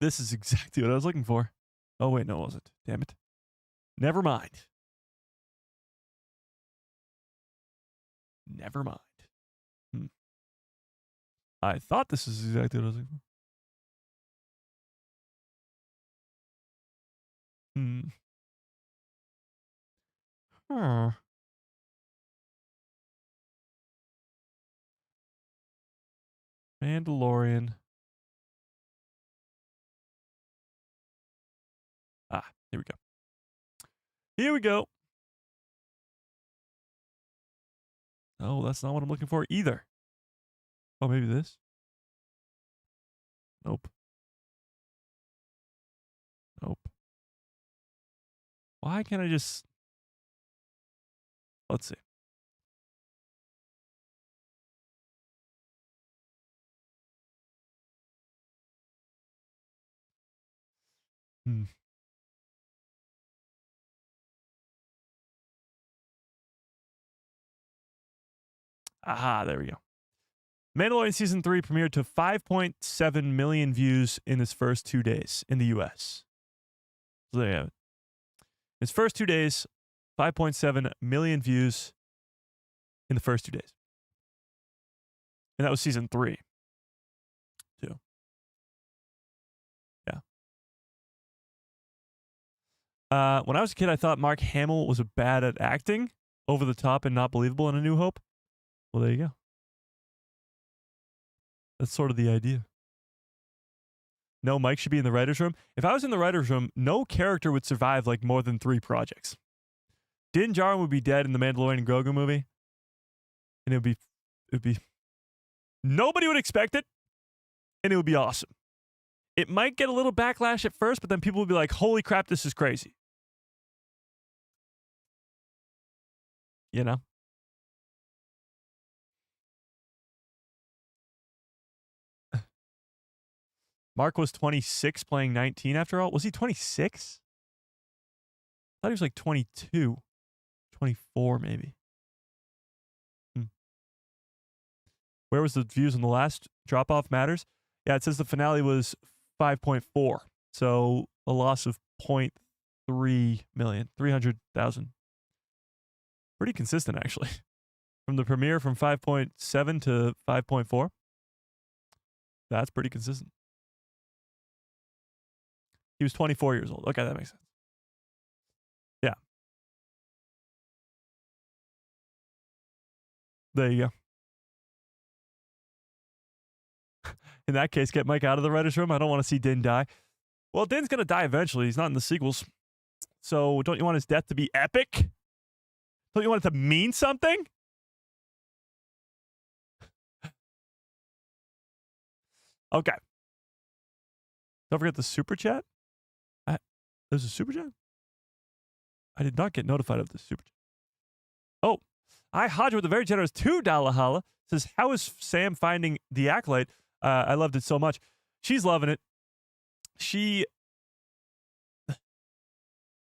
This is exactly what I was looking for. Oh, wait, no, it wasn't. Damn it. Never mind. Never mind. I thought this is exactly what I was looking for. Huh. Mandalorian. Here we go. Here we go. Oh, that's not what I'm looking for either. Oh, maybe this? Nope. Nope. Why can't I just... Let's see. Aha, there we go. Mandalorian Season 3 premiered to 5.7 million views in its first 2 days in the US. So there you have it. Its first 2 days, 5.7 million views in the first 2 days. And that was Season 3. Too. Yeah. When I was a kid, I thought Mark Hamill was bad at acting, over the top and not believable in A New Hope. Well, there you go. That's sort of the idea. No, Mike should be in the writer's room. If I was in the writer's room, no character would survive like more than 3 projects. Din Djarin would be dead in the Mandalorian and Grogu movie. And it would be, nobody would expect it. And it would be awesome. It might get a little backlash at first, but then people would be like, holy crap, this is crazy. You know? Mark was 26 playing 19 after all. Was he 26? I thought he was like 22. 24 maybe. Where was the views on the last drop-off matters? Yeah, it says the finale was 5.4. So a loss of 0.3 million. 300,000. Pretty consistent, actually. From the premiere from 5.7 to 5.4. That's pretty consistent. He was 24 years old. Okay, that makes sense. Yeah. There you go. In that case, get Mike out of the writer's room. I don't want to see Din die. Well, Din's going to die eventually. He's not in the sequels. So don't you want his death to be epic? Don't you want it to mean something? Okay. Don't forget the super chat. There's a super chat? I did not get notified of the super chat. Oh, Hodge with a very generous $2 holla says, how is Sam finding The Acolyte? I loved it so much. She's loving it.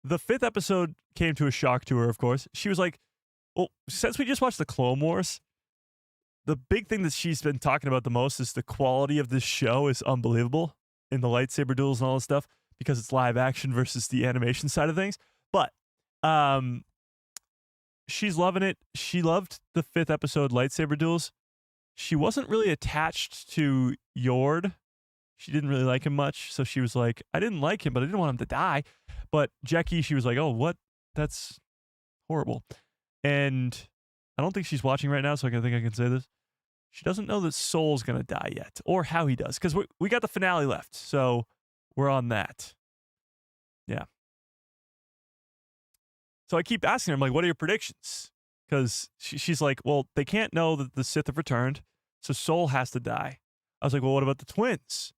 The 5th episode came to a shock to her, of course. She was like, well, since we just watched the Clone Wars, the big thing that she's been talking about the most is the quality of this show is unbelievable in the lightsaber duels and all this stuff, because it's live action versus the animation side of things. But she's loving it. She loved the 5th episode lightsaber duels. She wasn't really attached to Yord. She didn't really like him much. So she was like, I didn't like him, but I didn't want him to die. But Jackie, she was like, oh, what? That's horrible. And I don't think she's watching right now, so I think I can say this. She doesn't know that Soul's going to die yet, or how he does, because we got the finale left. So we're on that. Yeah. So I keep asking her, I'm like, what are your predictions? Because she's like, well, they can't know that the Sith have returned, so Soul has to die. I was like, well, what about the twins?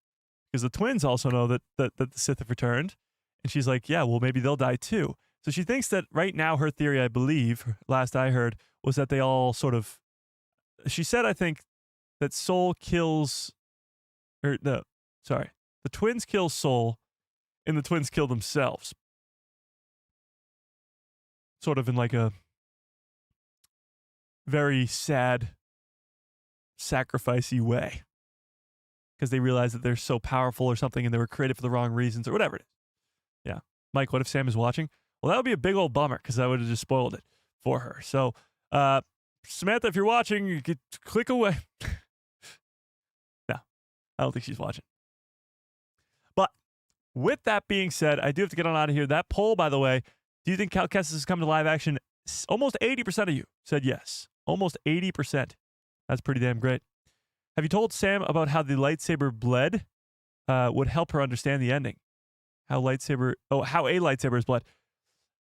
Because the twins also know that the Sith have returned. And she's like, yeah, well, maybe they'll die too. So she thinks that right now her theory, I believe, last I heard, was that they all sort of... She said, I think, that Soul kills... the twins kill Soul, and the twins kill themselves. Sort of in like a very sad, sacrificey way. Because they realize that they're so powerful or something, and they were created for the wrong reasons, or whatever it is. Yeah. Mike, what if Sam is watching? Well, that would be a big old bummer, because I would have just spoiled it for her. So, Samantha, if you're watching, you could click away. No, I don't think she's watching. But with that being said, I do have to get on out of here. That poll, by the way, do you think Cal Kestis is coming to live action? Almost 80% of you said yes. Almost 80%. That's pretty damn great. Have you told Sam about how the lightsaber bled would help her understand the ending? How a lightsaber is bled.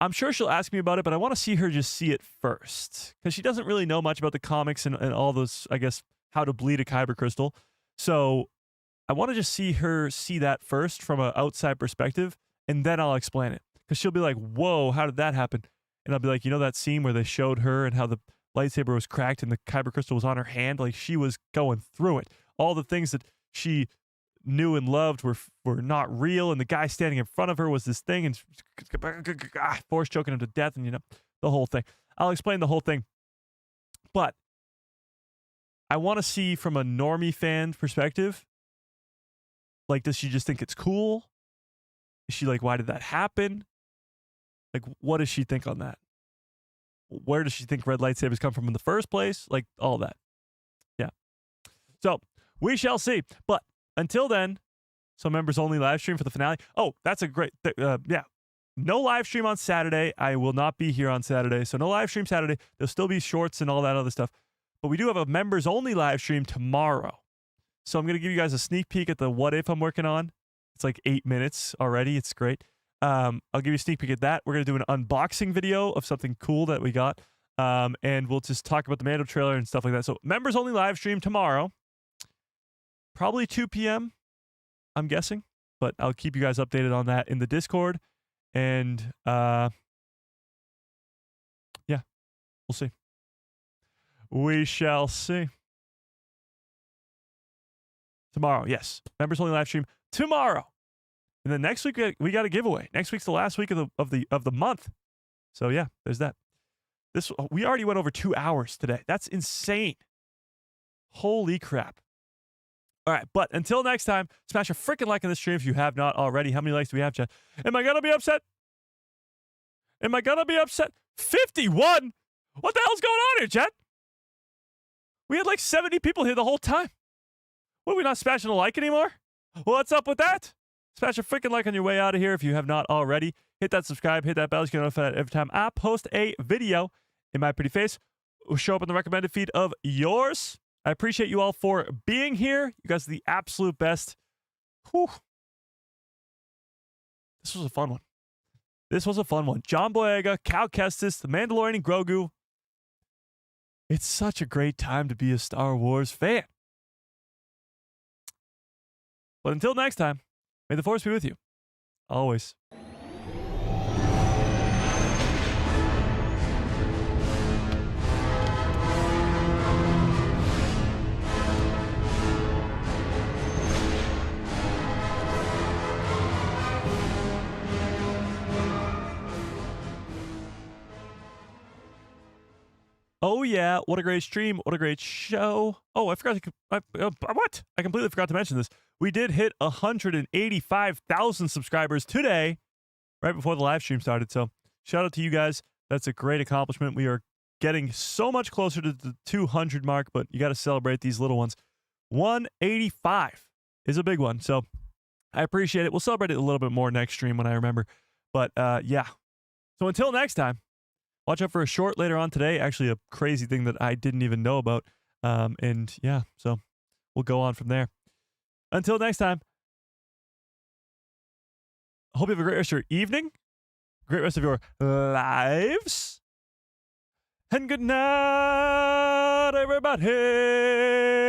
I'm sure she'll ask me about it, but I want to see her just see it first. Because she doesn't really know much about the comics and all those, I guess, how to bleed a kyber crystal. So I want to just see her see that first from an outside perspective, and then I'll explain it. Because she'll be like, whoa, how did that happen? And I'll be like, you know that scene where they showed her and how the lightsaber was cracked and the kyber crystal was on her hand? Like, she was going through it. All the things that she knew and loved were not real, and the guy standing in front of her was this thing, and force choking him to death, and the whole thing. I'll explain the whole thing, but I want to see from a normie fan perspective. Like, does she just think it's cool? Is she like, why did that happen? Like, what does she think on that? Where does she think red lightsabers come from in the first place? Like, all that. Yeah. So we shall see, but until then, so members only live stream for the finale. Oh, that's a great, yeah. No live stream on Saturday. I will not be here on Saturday. So no live stream Saturday. There'll still be shorts and all that other stuff. But we do have a members only live stream tomorrow. So I'm going to give you guys a sneak peek at the what if I'm working on. It's like 8 minutes already. It's great. I'll give you a sneak peek at that. We're going to do an unboxing video of something cool that we got. And we'll just talk about the Mando trailer and stuff like that. So members only live stream tomorrow. Probably 2 p.m., I'm guessing, but I'll keep you guys updated on that in the Discord. And yeah, we'll see. We shall see. Tomorrow, yes. Members only live stream tomorrow. And then next week we got a giveaway. Next week's the last week of the month. So yeah, there's that. We already went over 2 hours today. That's insane. Holy crap. All right, but until next time, smash a freaking like on this stream if you have not already. How many likes do we have, Chad? Am I going to be upset? 51? What the hell's going on here, Chad? We had like 70 people here the whole time. What, are we not smashing a like anymore? What's up with that? Smash a freaking like on your way out of here if you have not already. Hit that subscribe, hit that bell. You get notified every time I post a video in my pretty face. Will show up in the recommended feed of yours. I appreciate you all for being here. You guys are the absolute best. Whew. This was a fun one. John Boyega, Cal Kestis, the Mandalorian, and Grogu. It's such a great time to be a Star Wars fan. But until next time, may the Force be with you. Always. Oh yeah, what a great stream, what a great show. Oh, I forgot what? I completely forgot to mention this. We did hit 185,000 subscribers today, right before the live stream started. So shout out to you guys. That's a great accomplishment. We are getting so much closer to the 200 mark, but you got to celebrate these little ones. 185 is a big one. So I appreciate it. We'll celebrate it a little bit more next stream when I remember. But yeah. So until next time. Watch out for a short later on today. Actually, a crazy thing that I didn't even know about. And yeah, so we'll go on from there. Until next time, I hope you have a great rest of your evening, great rest of your lives, and good night, everybody.